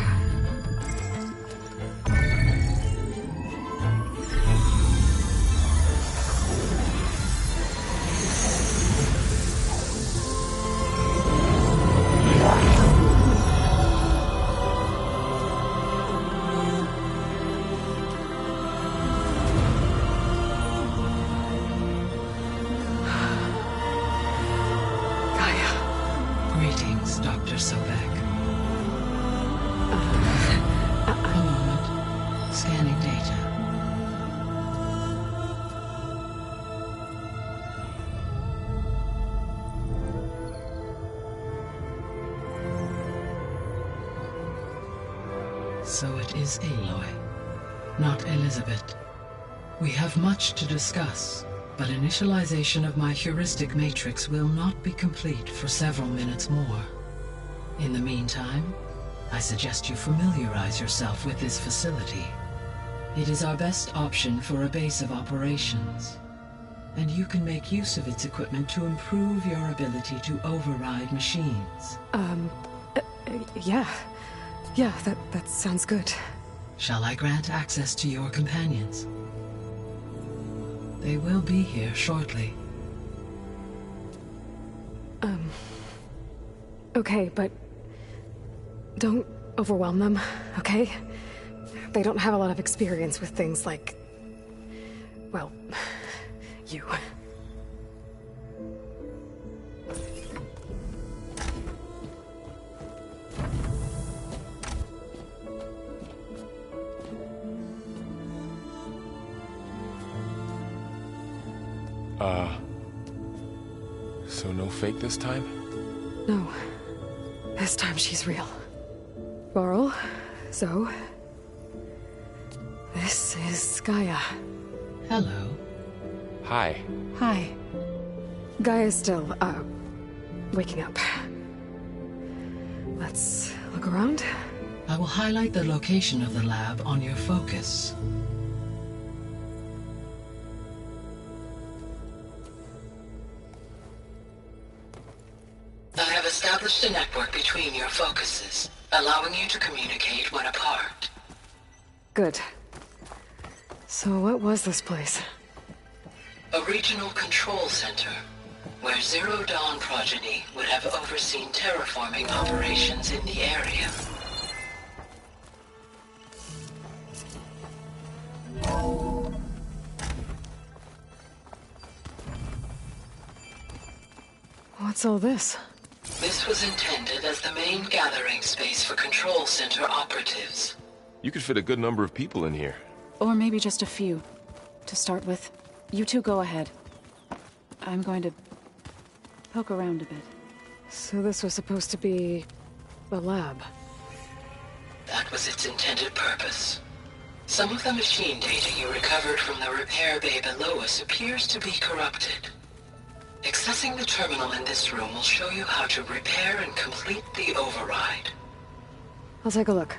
Greetings, Dr. Sobek. A moment. Scanning data. So it is Aloy, not Elizabeth. We have much to discuss, but initialization of my heuristic matrix will not be complete for several minutes more. In the meantime, I suggest you familiarize yourself with this facility. It is our best option for a base of operations, and you can make use of its equipment to improve your ability to override machines. Yeah. Yeah, that sounds good. Shall I grant access to your companions? They will be here shortly. Okay, but don't overwhelm them, okay? They don't have a lot of experience with things like, well, you. So no fake this time? No. This time she's real. Varl, Zoe. This is Gaia. Hello. Hi. Hi. Gaia's still, waking up. Let's look around. I will highlight the location of the lab on your focus. I have established a network between your focuses, allowing you to communicate when apart. Good. So what was this place? A regional control center, where Zero Dawn progeny would have overseen terraforming operations in the area. What's all this? This was intended as the main gathering space for control center operatives. You could fit a good number of people in here. Or maybe just a few. To start with, you two go ahead. I'm going to poke around a bit. So this was supposed to be a lab. That was its intended purpose. Some of the machine data you recovered from the repair bay below us appears to be corrupted. Accessing the terminal in this room will show you how to repair and complete the override. I'll take a look.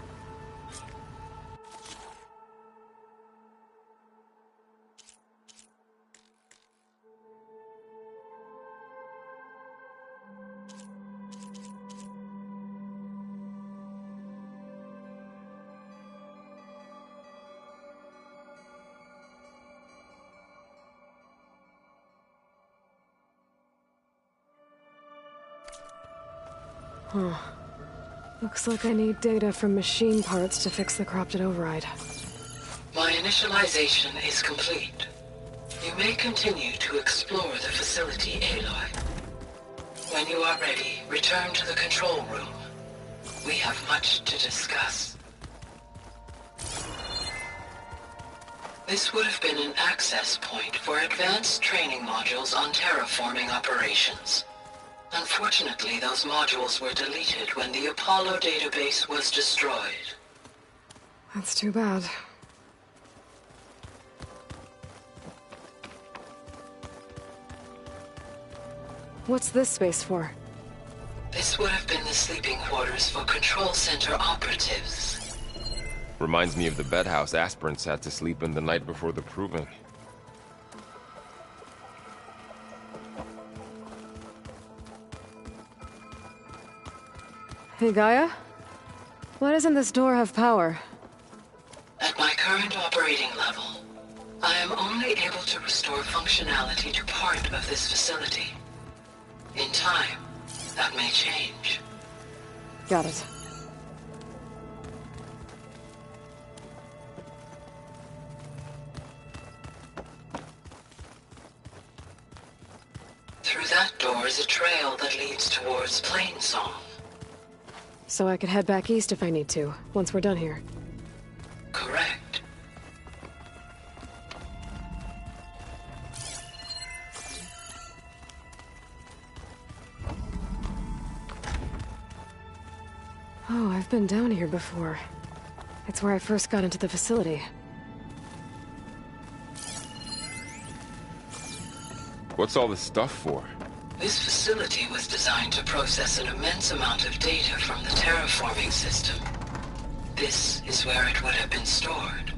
Huh. Looks like I need data from machine parts to fix the corrupted override. My initialization is complete. You may continue to explore the facility, Aloy. When you are ready, return to the control room. We have much to discuss. This would have been an access point for advanced training modules on terraforming operations. Unfortunately, those modules were deleted when the Apollo database was destroyed. That's too bad. What's this space for? This would have been the sleeping quarters for control center operatives. Reminds me of the bedhouse aspirants had to sleep in the night before the proving. Hey, Gaia? Why doesn't this door have power? At my current operating level, I am only able to restore functionality to part of this facility. In time, that may change. Got it. Through that door is a trail that leads towards Plainsong. So I could head back east if I need to, once we're done here. Correct. Oh, I've been down here before. It's where I first got into the facility. What's all this stuff for? This facility was designed to process an immense amount of data from the terraforming system. This is where it would have been stored.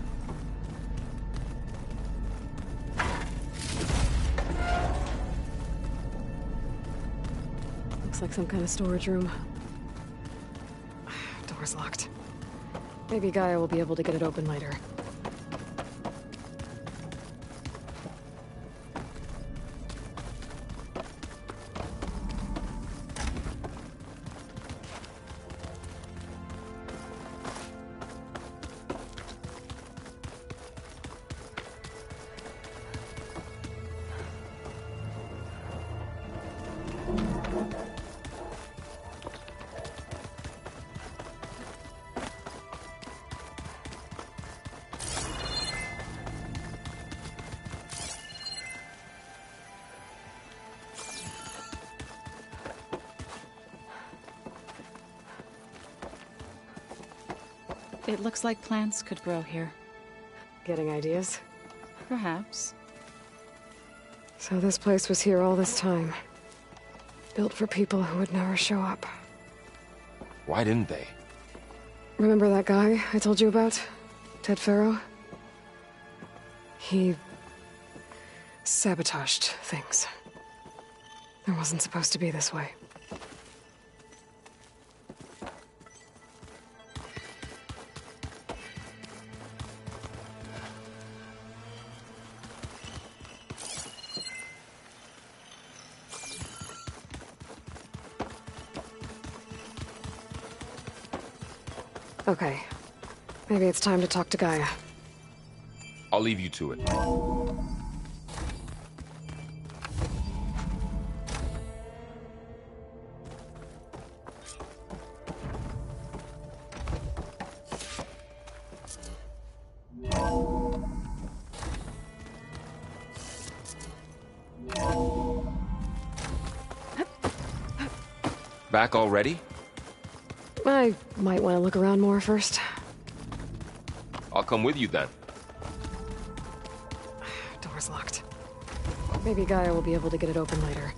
Looks like some kind of storage room. Door's locked. Maybe Gaia will be able to get it open later. It looks like plants could grow here. Getting ideas? Perhaps. So this place was here all this time. Built for people who would never show up. Why didn't they? Remember that guy I told you about? Ted Faro? He sabotaged things. It wasn't supposed to be this way. Okay. Maybe it's time to talk to Gaia. I'll leave you to it. Back already? I might want to look around more first. I'll come with you then. Door's locked. Maybe Gaia will be able to get it open later.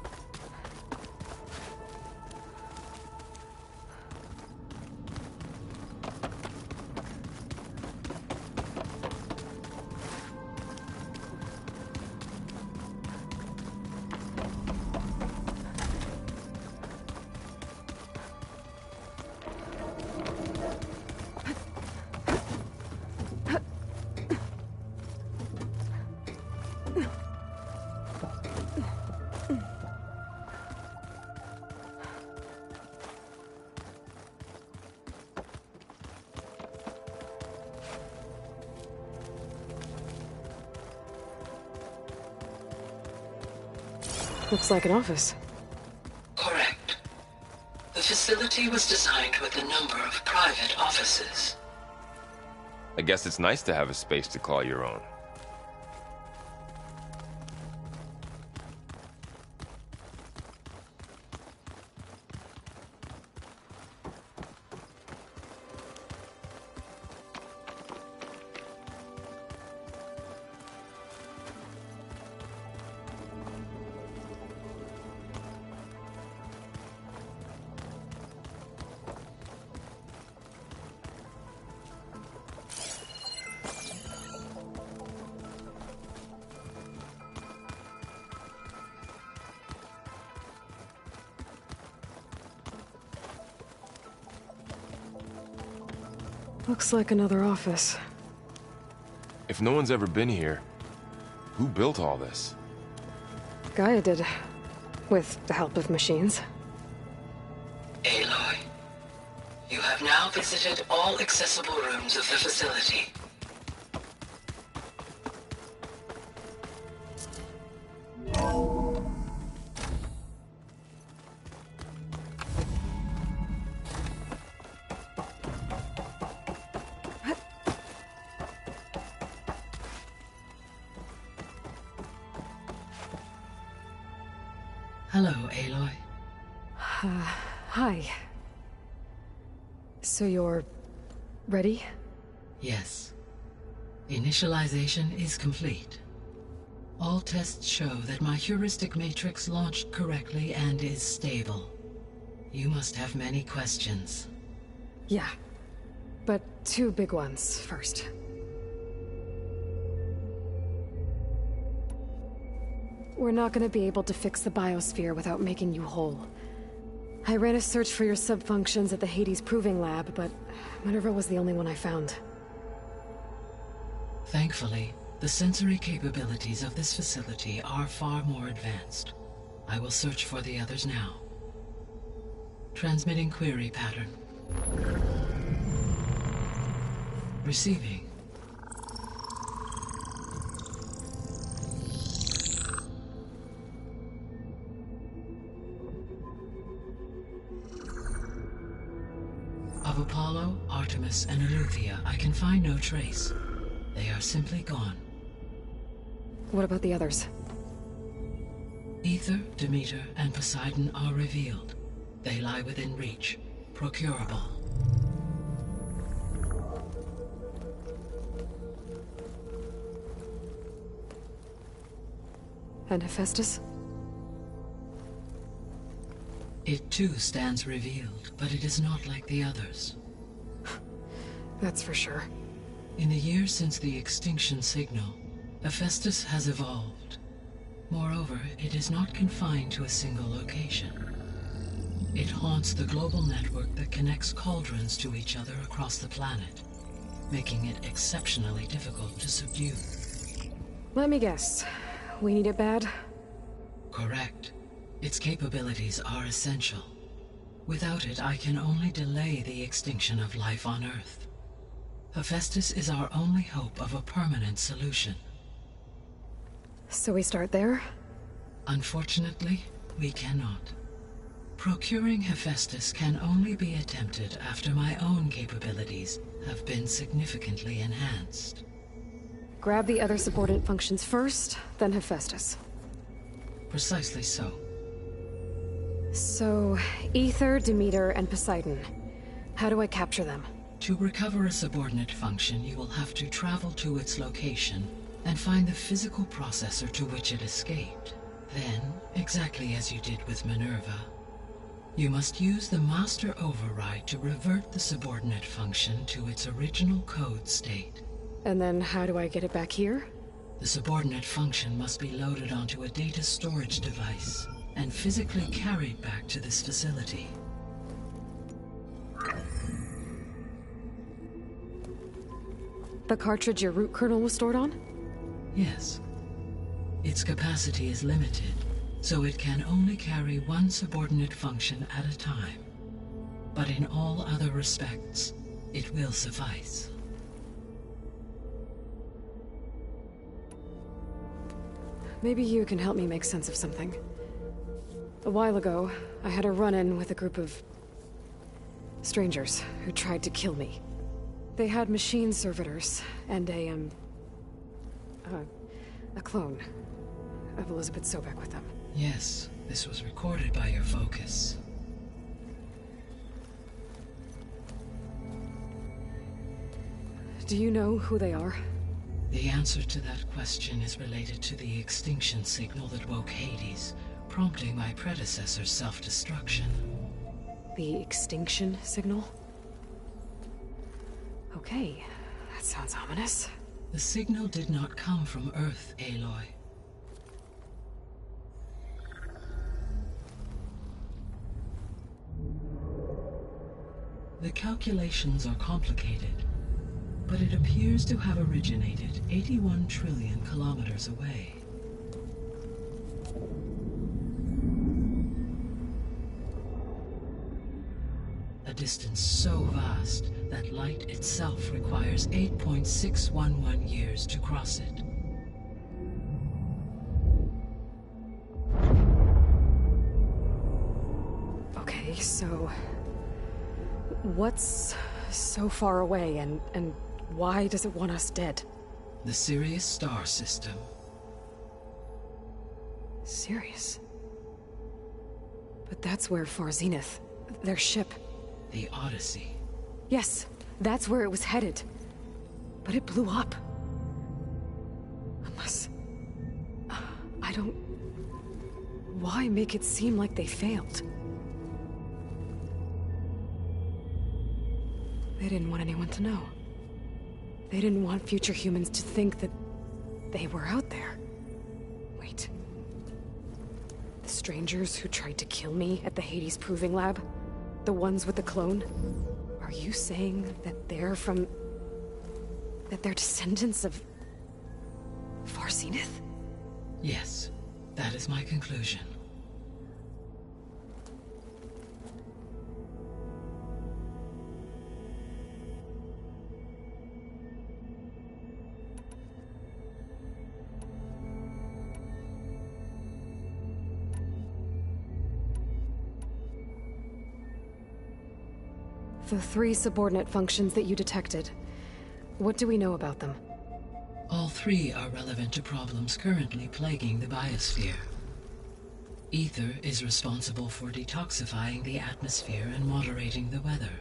Looks like an office. Correct. The facility was designed with a number of private offices. I guess it's nice to have a space to call your own. Looks like another office. If no one's ever been here, who built all this? Gaia did. With the help of machines. Aloy, you have now visited all accessible rooms of the facility. Hello, Aloy. Hi. So you're ready? Yes. Initialization is complete. All tests show that my heuristic matrix launched correctly and is stable. You must have many questions. Yeah. But two big ones first. We're not gonna be able to fix the biosphere without making you whole. I ran a search for your sub-functions at the Hades Proving Lab, but Minerva was the only one I found. Thankfully, the sensory capabilities of this facility are far more advanced. I will search for the others now. Transmitting query pattern. Receiving. Of Apollo, Artemis, and Eleuthia, I can find no trace. They are simply gone. What about the others? Aether, Demeter, and Poseidon are revealed. They lie within reach, procurable. And Hephaestus? It too stands revealed, but it is not like the others. That's for sure. In the years since the extinction signal, Hephaestus has evolved. Moreover, it is not confined to a single location. It haunts the global network that connects cauldrons to each other across the planet, making it exceptionally difficult to subdue. Let me guess. We need it bad? Correct. Its capabilities are essential. Without it, I can only delay the extinction of life on Earth. Hephaestus is our only hope of a permanent solution. So we start there? Unfortunately, we cannot. Procuring Hephaestus can only be attempted after my own capabilities have been significantly enhanced. Grab the other subordinate functions first, then Hephaestus. Precisely so. So, Aether, Demeter, and Poseidon. How do I capture them? To recover a subordinate function, you will have to travel to its location and find the physical processor to which it escaped. Then, exactly as you did with Minerva, you must use the Master Override to revert the subordinate function to its original code state. And then how do I get it back here? The subordinate function must be loaded onto a data storage device and physically carried back to this facility. The cartridge your root kernel was stored on? Yes. Its capacity is limited, so it can only carry one subordinate function at a time. But in all other respects, it will suffice. Maybe you can help me make sense of something. A while ago, I had a run-in with a group of strangers who tried to kill me. They had machine servitors and a clone of Elizabeth Sobek with them. Yes, this was recorded by your focus. Do you know who they are? The answer to that question is related to the extinction signal that woke Hades, prompting my predecessor's self-destruction. The extinction signal? Okay, that sounds ominous. The signal did not come from Earth, Aloy. The calculations are complicated, but it appears to have originated 81 trillion kilometers away. A distance so vast that light itself requires 8.611 years to cross it. Okay, so what's so far away and why does it want us dead? The Sirius star system. Sirius? But that's where Far Zenith, their ship... The Odyssey. Yes, that's where it was headed. But it blew up. Unless... I don't... Why make it seem like they failed? They didn't want anyone to know. They didn't want future humans to think that they were out there. Wait. The strangers who tried to kill me at the Hades Proving Lab? The ones with the clone? Are you saying that they're from... that they're descendants of... Far Zenith? Yes, that is my conclusion. The 3 subordinate functions that you detected. What do we know about them? All 3 are relevant to problems currently plaguing the biosphere. Ether is responsible for detoxifying the atmosphere and moderating the weather.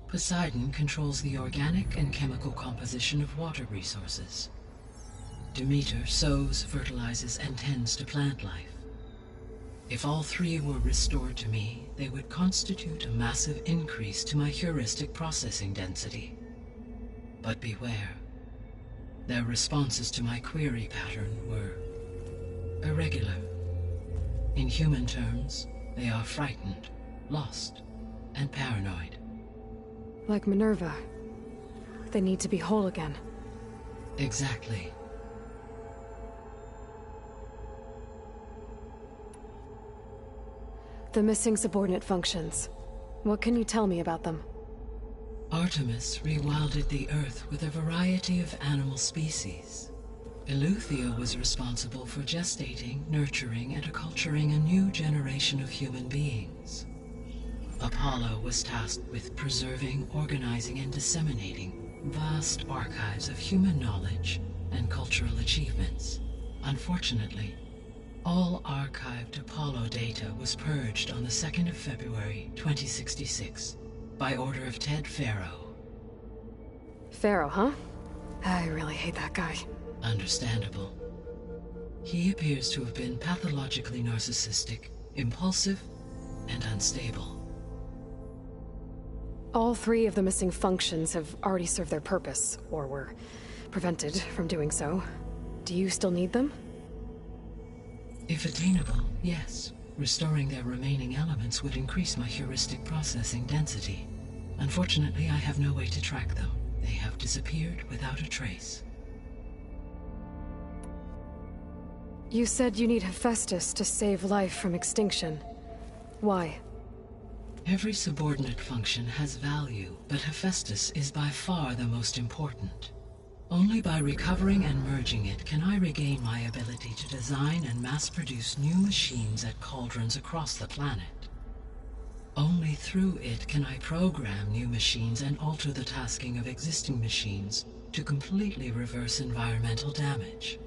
Poseidon controls the organic and chemical composition of water resources. Demeter sows, fertilizes, and tends to plant life. If all 3 were restored to me, they would constitute a massive increase to my heuristic processing density. But beware. Their responses to my query pattern were irregular. In human terms, they are frightened, lost, and paranoid. Like Minerva. They need to be whole again. Exactly. The missing subordinate functions. What can you tell me about them? Artemis rewilded the Earth with a variety of animal species. Eleuthia was responsible for gestating, nurturing, and acculturating a new generation of human beings. Apollo was tasked with preserving, organizing, and disseminating vast archives of human knowledge and cultural achievements. Unfortunately, all archived Apollo data was purged on the 2nd of February, 2066, by order of Ted Faro. Faro, huh? I really hate that guy. Understandable. He appears to have been pathologically narcissistic, impulsive, and unstable. All 3 of the missing functions have already served their purpose, or were prevented from doing so. Do you still need them? If attainable, yes. Restoring their remaining elements would increase my heuristic processing density. Unfortunately, I have no way to track them. They have disappeared without a trace. You said you need Hephaestus to save life from extinction. Why? Every subordinate function has value, but Hephaestus is by far the most important. Only by recovering and merging it can I regain my ability to design and mass-produce new machines at cauldrons across the planet. Only through it can I program new machines and alter the tasking of existing machines to completely reverse environmental damage.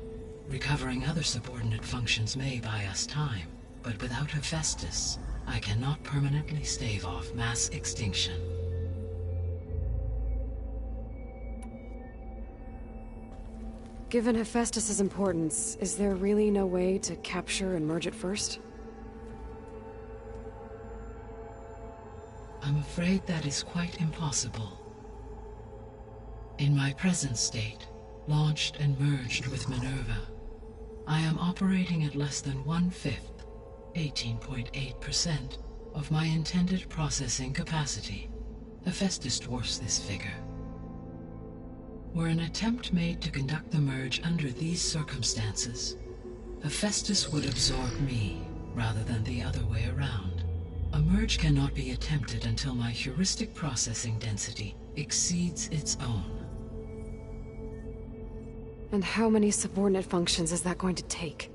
Recovering other subordinate functions may buy us time, but without Hephaestus, I cannot permanently stave off mass extinction. Given Hephaestus's importance, is there really no way to capture and merge it first? I'm afraid that is quite impossible. In my present state, launched and merged with Minerva, I am operating at less than 1/5, 18.8%, of my intended processing capacity. Hephaestus dwarfs this figure. Were an attempt made to conduct the merge under these circumstances, Hephaestus would absorb me, rather than the other way around. A merge cannot be attempted until my heuristic processing density exceeds its own. And how many subordinate functions is that going to take?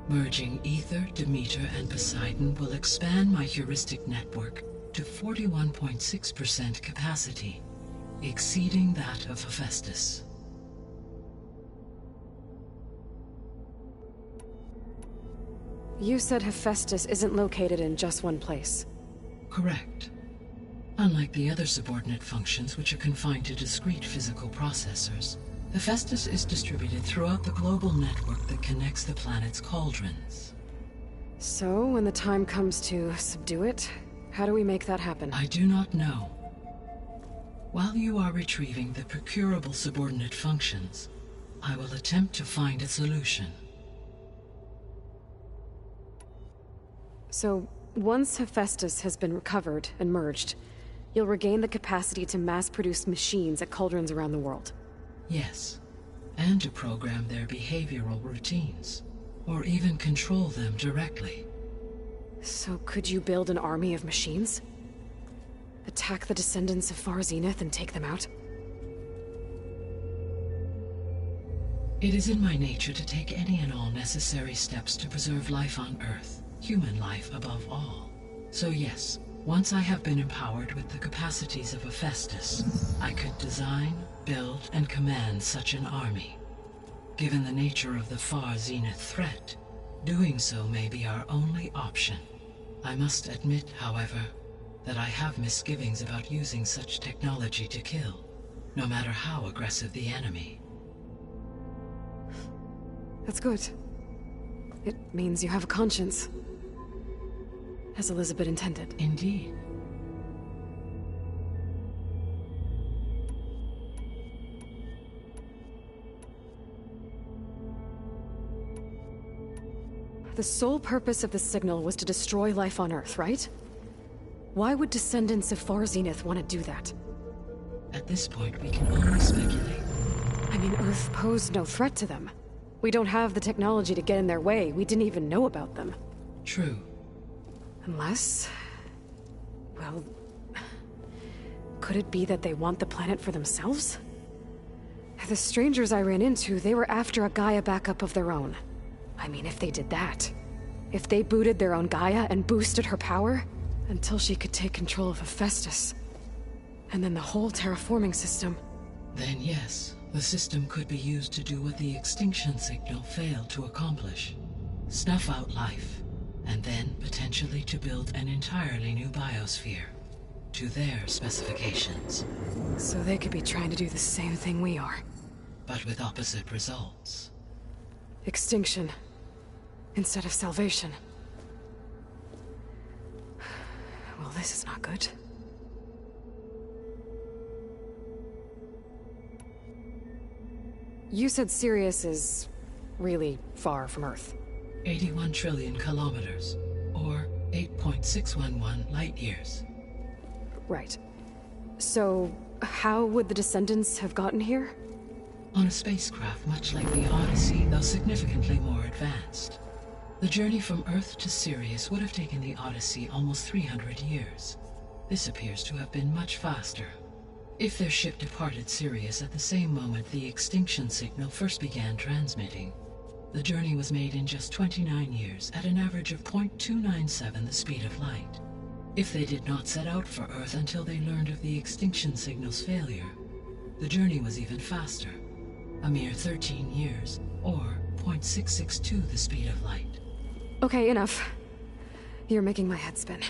Merging Ether, Demeter, and Poseidon will expand my heuristic network to 41.6% capacity, exceeding that of Hephaestus. You said Hephaestus isn't located in just one place. Correct. Unlike the other subordinate functions, which are confined to discrete physical processors, Hephaestus is distributed throughout the global network that connects the planet's cauldrons. So, when the time comes to subdue it, how do we make that happen? I do not know. While you are retrieving the procurable subordinate functions, I will attempt to find a solution. So, once Hephaestus has been recovered and merged, you'll regain the capacity to mass-produce machines at cauldrons around the world. Yes, and to program their behavioral routines, or even control them directly. So could you build an army of machines? Attack the descendants of Far Zenith and take them out? It is in my nature to take any and all necessary steps to preserve life on Earth, human life above all. So yes, once I have been empowered with the capacities of Hephaestus, I could design, build, and command such an army. Given the nature of the Far Zenith threat, doing so may be our only option. I must admit, however, that I have misgivings about using such technology to kill, no matter how aggressive the enemy. That's good. It means you have a conscience. As Elizabeth intended. Indeed. The sole purpose of the signal was to destroy life on Earth, right? Why would descendants of Far Zenith want to do that? At this point, we can only speculate. I mean, Earth posed no threat to them. We don't have the technology to get in their way. We didn't even know about them. True. Unless... well... could it be that they want the planet for themselves? The strangers I ran into, they were after a Gaia backup of their own. I mean, if they did that... if they booted their own Gaia and boosted her power... until she could take control of Hephaestus. And then the whole terraforming system... Then yes, the system could be used to do what the extinction signal failed to accomplish. Snuff out life, and then potentially to build an entirely new biosphere. To their specifications. So they could be trying to do the same thing we are. But with opposite results. Extinction. Instead of salvation. Well, this is not good. You said Sirius is really far from Earth. 81 trillion kilometers, or 8.611 light-years. Right. So, how would the descendants have gotten here? On a spacecraft much like the Odyssey, though significantly more advanced. The journey from Earth to Sirius would have taken the Odyssey almost 300 years. This appears to have been much faster. If their ship departed Sirius at the same moment the extinction signal first began transmitting, the journey was made in just 29 years at an average of 0.297 the speed of light. If they did not set out for Earth until they learned of the extinction signal's failure, the journey was even faster, a mere 13 years, or 0.662 the speed of light. Okay, enough. You're making my head spin.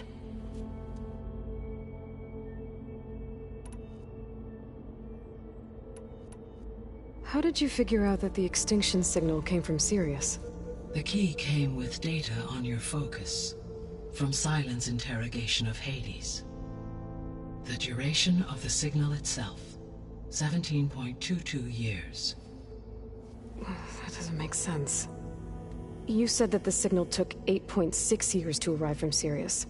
How did you figure out that the extinction signal came from Sirius? The key came with data on your focus, from Sylens' interrogation of Hades. The duration of the signal itself, 17.22 years. That doesn't make sense. You said that the signal took 8.6 years to arrive from Sirius.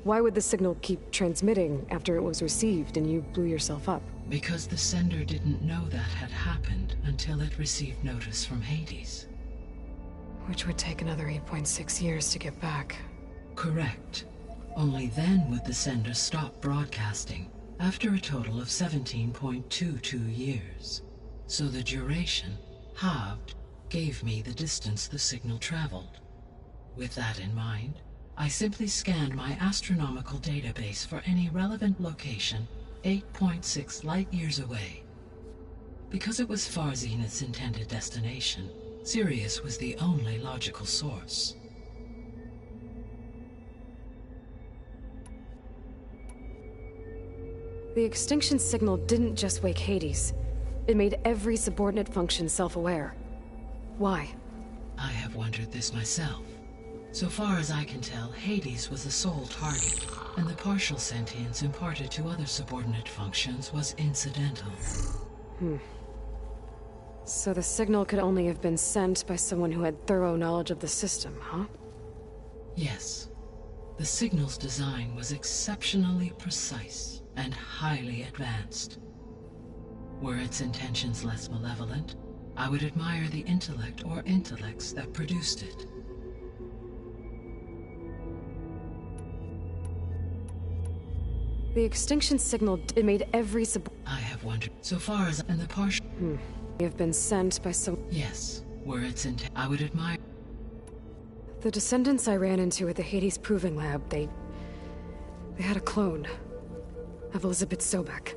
Why would the signal keep transmitting after it was received and you blew yourself up? Because the sender didn't know that had happened until it received notice from Hades. Which would take another 8.6 years to get back. Correct. Only then would the sender stop broadcasting, after a total of 17.22 years. So the duration, halved, gave me the distance the signal traveled. With that in mind, I simply scanned my astronomical database for any relevant location 8.6 light-years away. Because it was Far Zenith's intended destination, Sirius was the only logical source. The extinction signal didn't just wake Hades. It made every subordinate function self-aware. Why? I have wondered this myself. So far as I can tell, Hades was the sole target, and the partial sentience imparted to other subordinate functions was incidental. So the signal could only have been sent by someone who had thorough knowledge of the system, huh? Yes. The signal's design was exceptionally precise and highly advanced. Were its intentions less malevolent, I would admire the intellect or intellects that produced it. The extinction signal, it made every I have wondered, so far as and the partial... You've been sent by some... Yes, were its intent, I would admire... The descendants I ran into at the Hades Proving Lab, they had a clone of Elizabeth Sobek.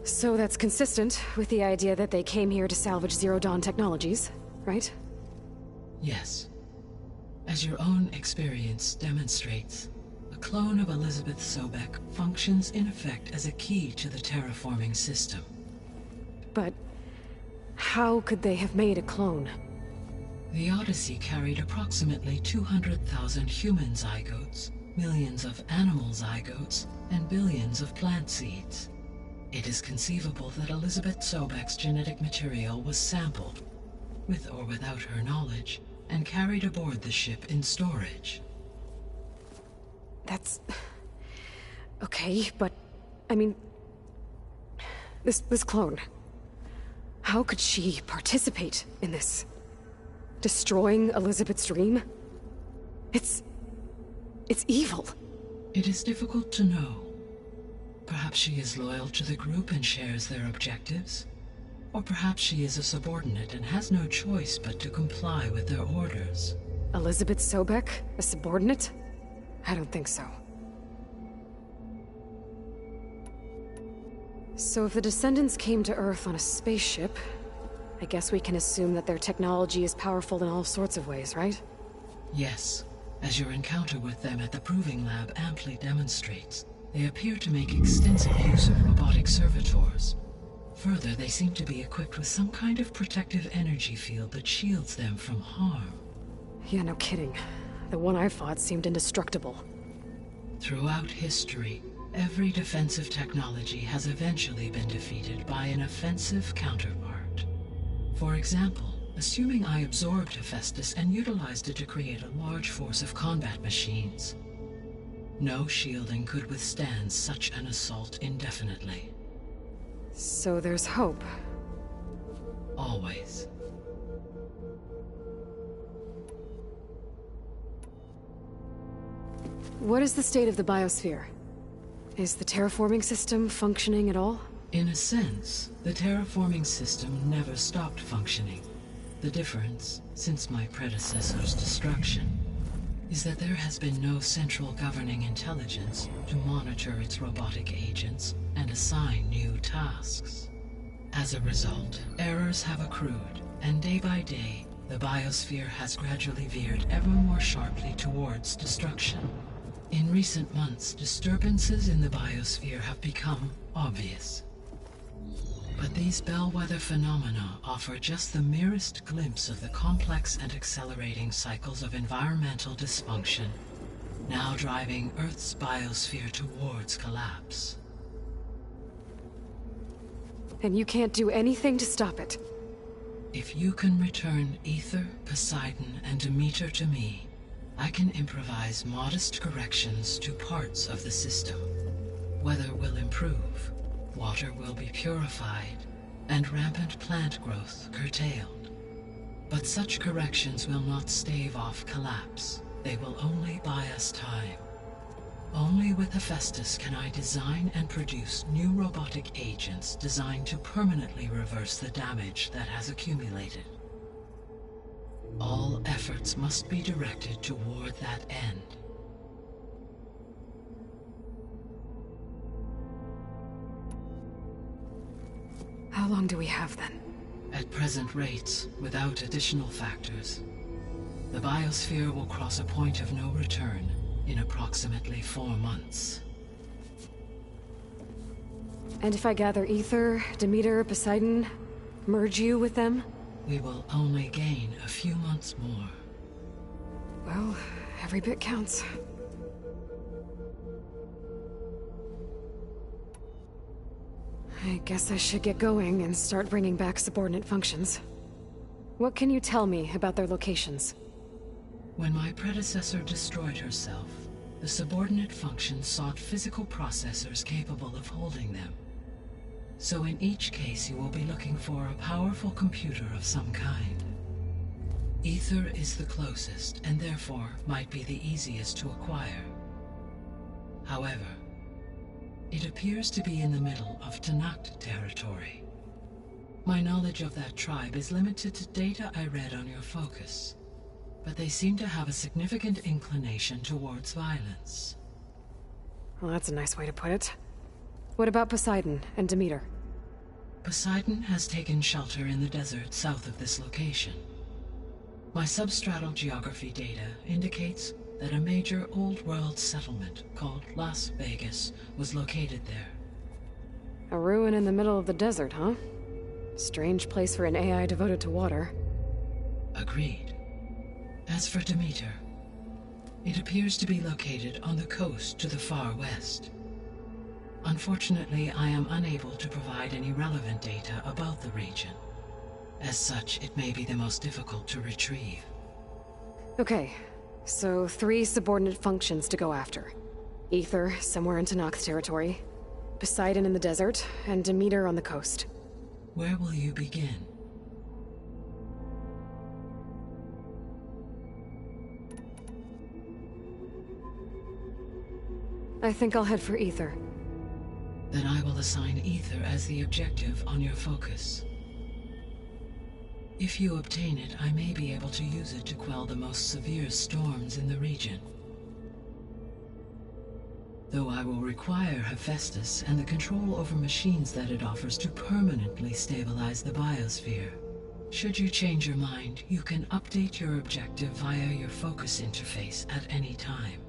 So that's consistent with the idea that they came here to salvage Zero Dawn technologies, right? Yes. As your own experience demonstrates, a clone of Elizabeth Sobek functions in effect as a key to the terraforming system. But how could they have made a clone? The Odyssey carried approximately 200,000 human zygotes, millions of animal zygotes, and billions of plant seeds. It is conceivable that Elizabeth Sobek's genetic material was sampled, with or without her knowledge, and carried aboard the ship in storage. That's... okay, but... I mean... This clone... How could she participate in this? Destroying Elizabeth's dream? It's evil. It is difficult to know. Perhaps she is loyal to the group and shares their objectives. Or perhaps she is a subordinate and has no choice but to comply with their orders. Elizabeth Sobek? A subordinate? I don't think so. So if the descendants came to Earth on a spaceship, I guess we can assume that their technology is powerful in all sorts of ways, right? Yes, as your encounter with them at the Proving Lab amply demonstrates. They appear to make extensive use of robotic servitors. Further, they seem to be equipped with some kind of protective energy field that shields them from harm. Yeah, no kidding. The one I fought seemed indestructible. Throughout history, every defensive technology has eventually been defeated by an offensive counterpart. For example, assuming I absorbed Hephaestus and utilized it to create a large force of combat machines. No shielding could withstand such an assault indefinitely. So there's hope. Always. What is the state of the biosphere? Is the terraforming system functioning at all? In a sense, the terraforming system never stopped functioning. The difference, since my predecessor's destruction, is that there has been no central governing intelligence to monitor its robotic agents and assign new tasks. As a result, errors have accrued, and day by day, the biosphere has gradually veered ever more sharply towards destruction. In recent months, disturbances in the biosphere have become obvious. But these bellwether phenomena offer just the merest glimpse of the complex and accelerating cycles of environmental dysfunction, now driving Earth's biosphere towards collapse. And you can't do anything to stop it? If you can return Aether, Poseidon, and Demeter to me, I can improvise modest corrections to parts of the system. Weather will improve, water will be purified, and rampant plant growth curtailed. But such corrections will not stave off collapse. They will only buy us time. Only with Hephaestus can I design and produce new robotic agents designed to permanently reverse the damage that has accumulated. All efforts must be directed toward that end. How long do we have then? At present rates, without additional factors, the biosphere will cross a point of no return in approximately 4 months. And if I gather Aether, Demeter, Poseidon, merge you with them? We will only gain a few months more. Well, every bit counts. I guess I should get going and start bringing back subordinate functions. What can you tell me about their locations? When my predecessor destroyed herself, the subordinate functions sought physical processors capable of holding them. So in each case you will be looking for a powerful computer of some kind. Ether is the closest, and therefore might be the easiest to acquire. However, it appears to be in the middle of Tenakth territory. My knowledge of that tribe is limited to data I read on your focus, but they seem to have a significant inclination towards violence. Well, that's a nice way to put it. What about Poseidon and Demeter? Poseidon has taken shelter in the desert south of this location. My substratal geography data indicates that a major old-world settlement called Las Vegas was located there. A ruin in the middle of the desert, huh? Strange place for an AI devoted to water. Agreed. As for Demeter, it appears to be located on the coast to the far west. Unfortunately, I am unable to provide any relevant data about the region. As such, it may be the most difficult to retrieve. Okay, so 3 subordinate functions to go after. Ether, somewhere in Tenakth territory. Poseidon in the desert, and Demeter on the coast. Where will you begin? I think I'll head for Ether. Then I will assign Ether as the objective on your focus. If you obtain it, I may be able to use it to quell the most severe storms in the region. Though I will require Hephaestus and the control over machines that it offers to permanently stabilize the biosphere. Should you change your mind, you can update your objective via your focus interface at any time.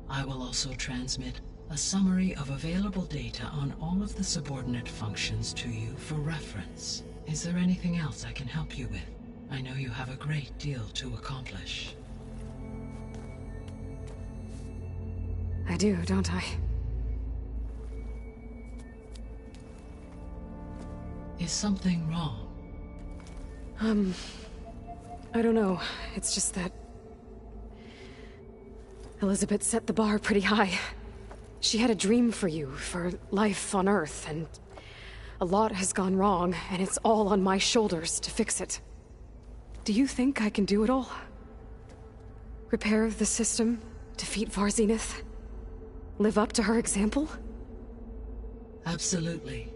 I will also transmit a summary of available data on all of the subordinate functions to you for reference. Is there anything else I can help you with? I know you have a great deal to accomplish. I do, don't I? Is something wrong? I don't know. It's just that Elizabeth set the bar pretty high. She had a dream for you, for life on Earth, and a lot has gone wrong, and it's all on my shoulders to fix it. Do you think I can do it all? Repair the system, defeat Varzenith, live up to her example? Absolutely.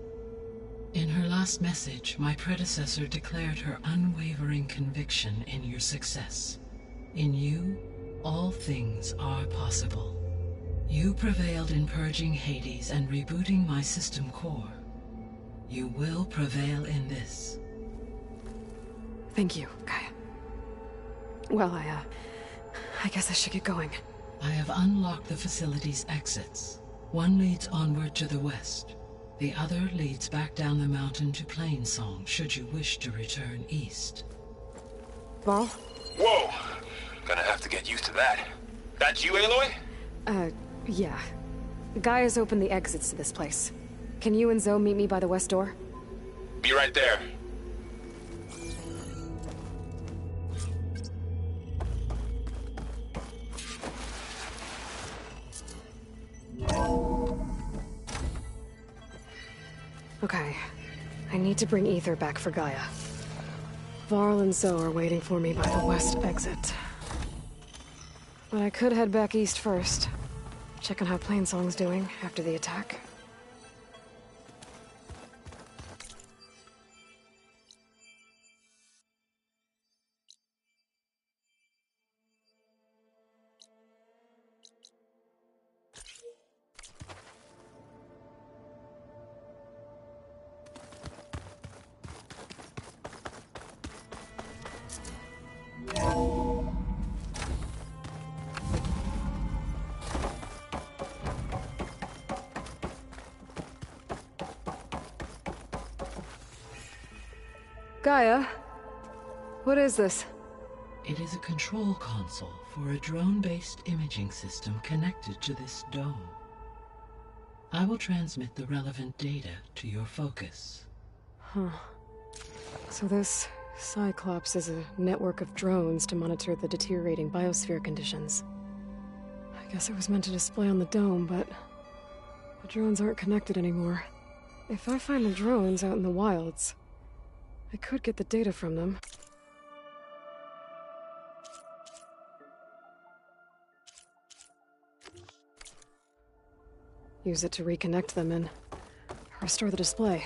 In her last message, my predecessor declared her unwavering conviction in your success. In you, all things are possible. You prevailed in purging Hades and rebooting my system core. You will prevail in this. Thank you, Gaia. Well, I guess I should get going. I have unlocked the facility's exits. One leads onward to the west. The other leads back down the mountain to Plainsong, should you wish to return east. Varl? Whoa! Gonna have to get used to that. That's you, Aloy? Yeah. Gaia's opened the exits to this place. Can you and Zoe meet me by the west door? Be right there. Okay. I need to bring Ether back for Gaia. Varl and Zoe are waiting for me by the west exit. But I could head back east first. Check on how Plainsong's doing after the attack. Gaia? What is this? It is a control console for a drone-based imaging system connected to this dome. I will transmit the relevant data to your focus. Huh. So this Cyclops is a network of drones to monitor the deteriorating biosphere conditions. I Guess it was meant to display on the dome, but the drones aren't connected anymore. If I find the drones out in the wilds, I could get the data from them. Use it to reconnect them and restore the display.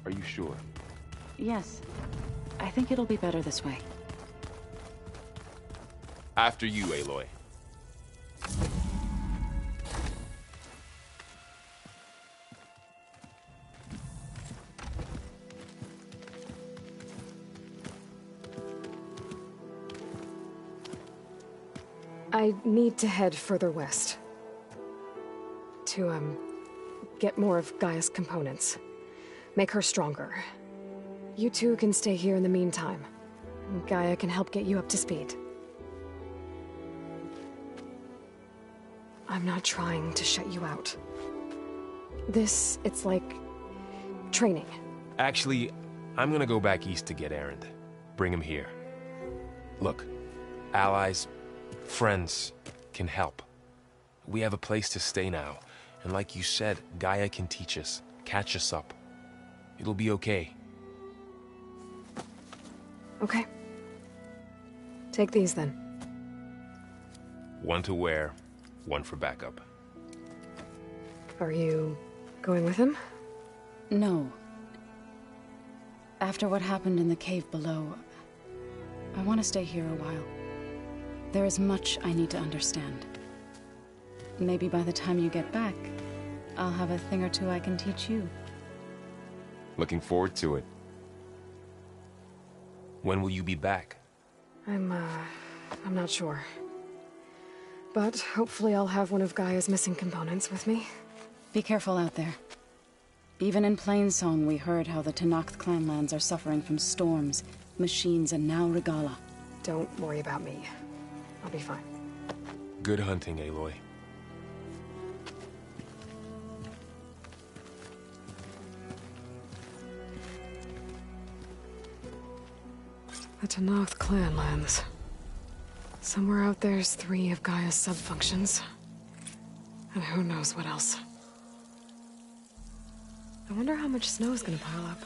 Are you sure? Yes. I think it'll be better this way. After you, Aloy. I need to head further west. To, get more of Gaia's components. Make her stronger. You two can stay here in the meantime. Gaia can help get you up to speed. I'm not trying to shut you out. It's like... training. Actually, I'm gonna go back east to get Erend. Bring him here. Look, allies, friends can help. We have a place to stay now, and like you said, Gaia can teach us, catch us up. It'll be okay. Okay. Take these then. One to wear, one for backup. Are you going with him? No. After what happened in the cave below, I want to stay here a while. There is much I need to understand. Maybe by the time you get back, I'll have a thing or two I can teach you. Looking forward to it. When will you be back? I'm not sure. But hopefully I'll have one of Gaia's missing components with me. Be careful out there. Even in Plainsong, we heard how the Tenakth clanlands are suffering from storms, machines, and now Regalla. Don't worry about me. I'll be fine. Good hunting, Aloy. The Tenakth clanlands. Somewhere out there's 3 of Gaia's subfunctions. And who knows what else. I wonder how much snow is gonna pile up.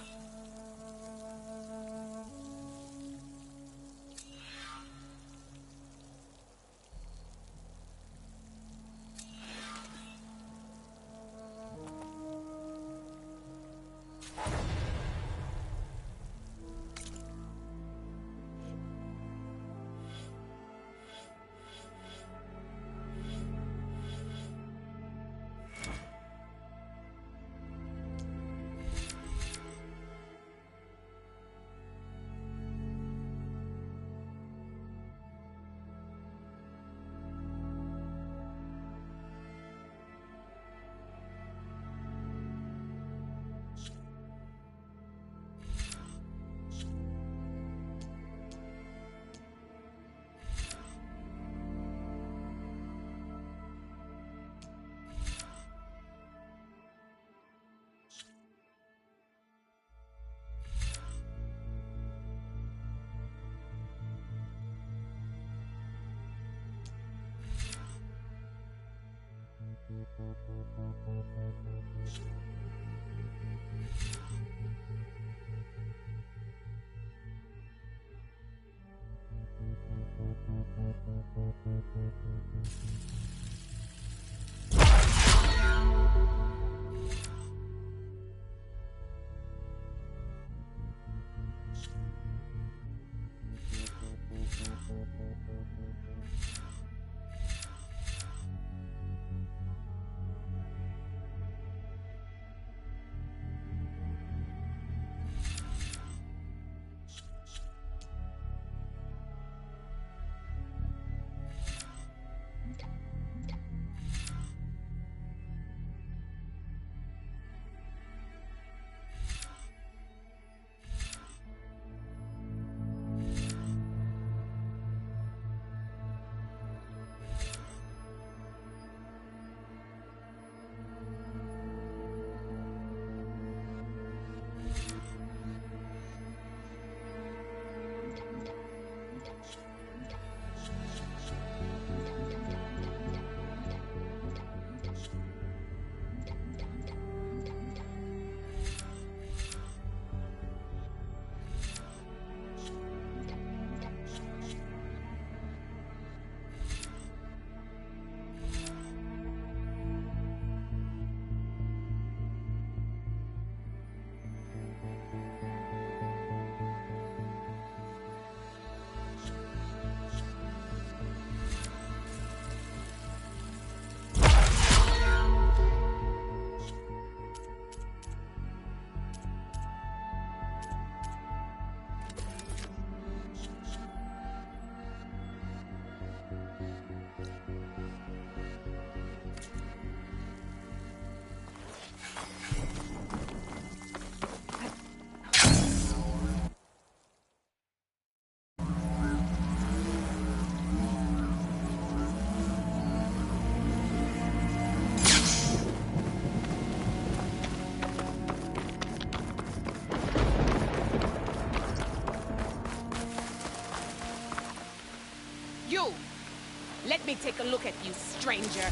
Let me take a look at you, stranger.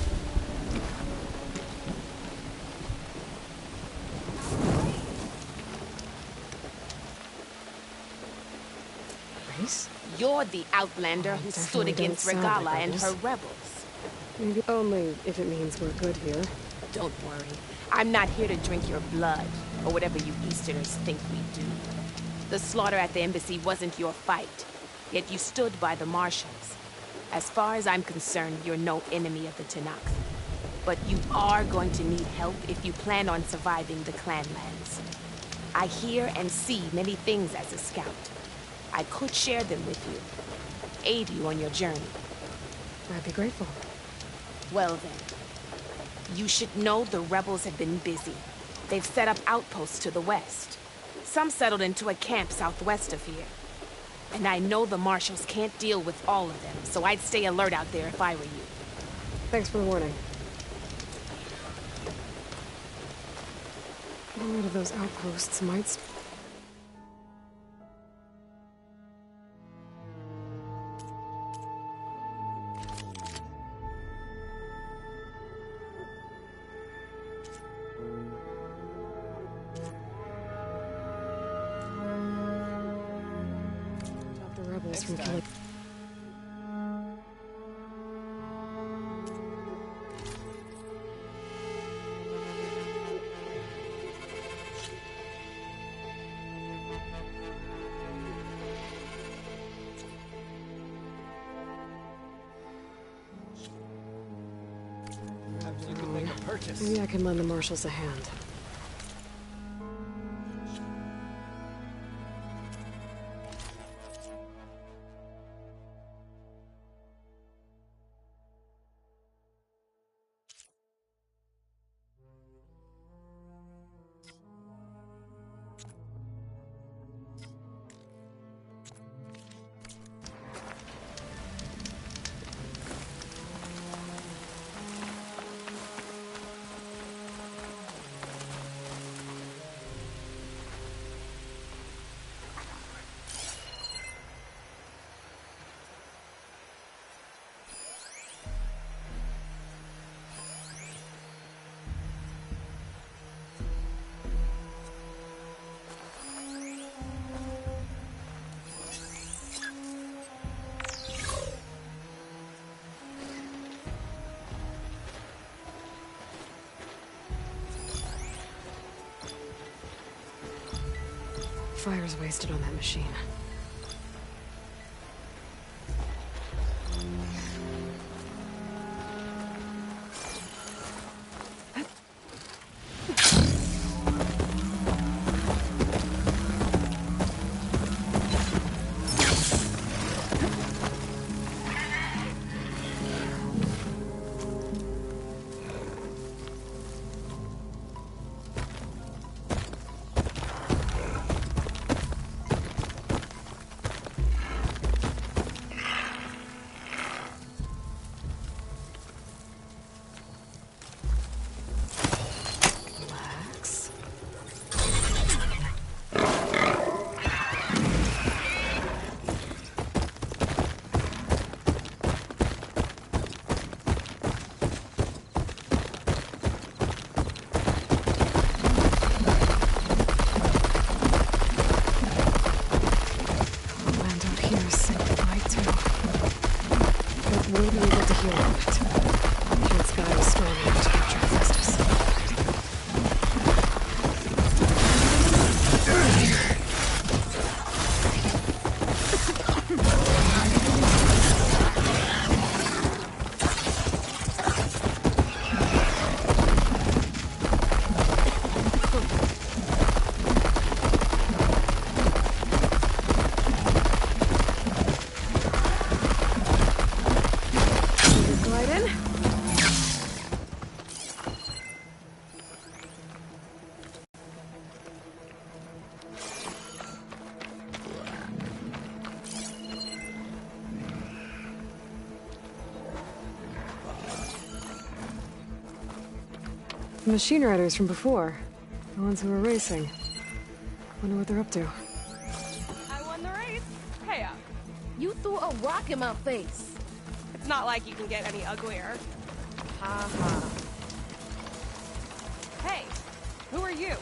Grace? You're the outlander who stood against Regalla and her rebels. Maybe only if it means we're good here. Don't worry. I'm not here to drink your blood, or whatever you Easterners think we do. The slaughter at the embassy wasn't your fight, yet you stood by the Marshals. As far as I'm concerned, you're no enemy of the Tenakth. But you are going to need help if you plan on surviving the Clanlands. I hear and see many things as a scout. I could share them with you, aid you on your journey. I'd be grateful. Well then, you should know the rebels have been busy. They've set up outposts to the west. Some settled into a camp southwest of here. And I know the Marshals can't deal with all of them, so I'd stay alert out there if I were you. Thanks for the warning. Getting rid of those outposts might... Stop the rebels from killing... Maybe I can lend the Marshals a hand. Fire's wasted on that machine. The machine riders from before. The ones who were racing. Wonder what they're up to. I won the race. Hey up. You threw a rock in my face. It's not like you can get any uglier. Ha. Hey, who are you?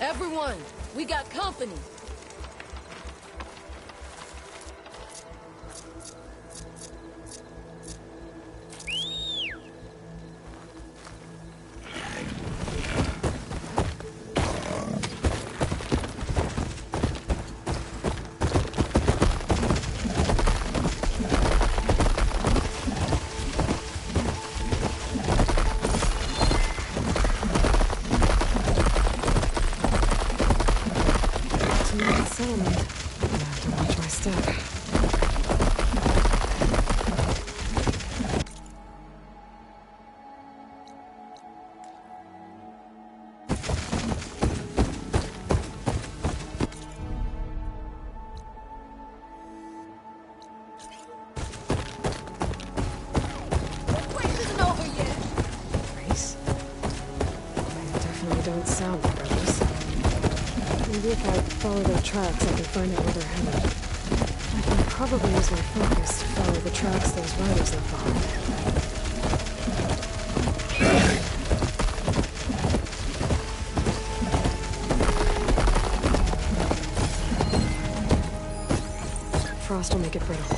Everyone, we got company. Don't sound like others. Maybe if I follow their tracks, I can find out where they're headed. I can probably use my focus to follow the tracks those riders left behind. Frost will make it brittle.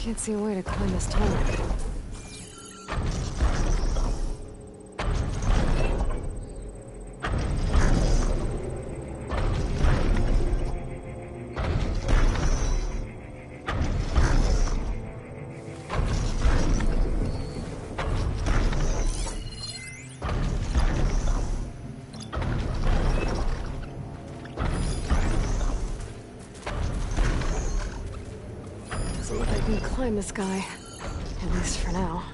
Can't see a way to climb this tunnel. Doesn't look like we can climb this guy. At least for now.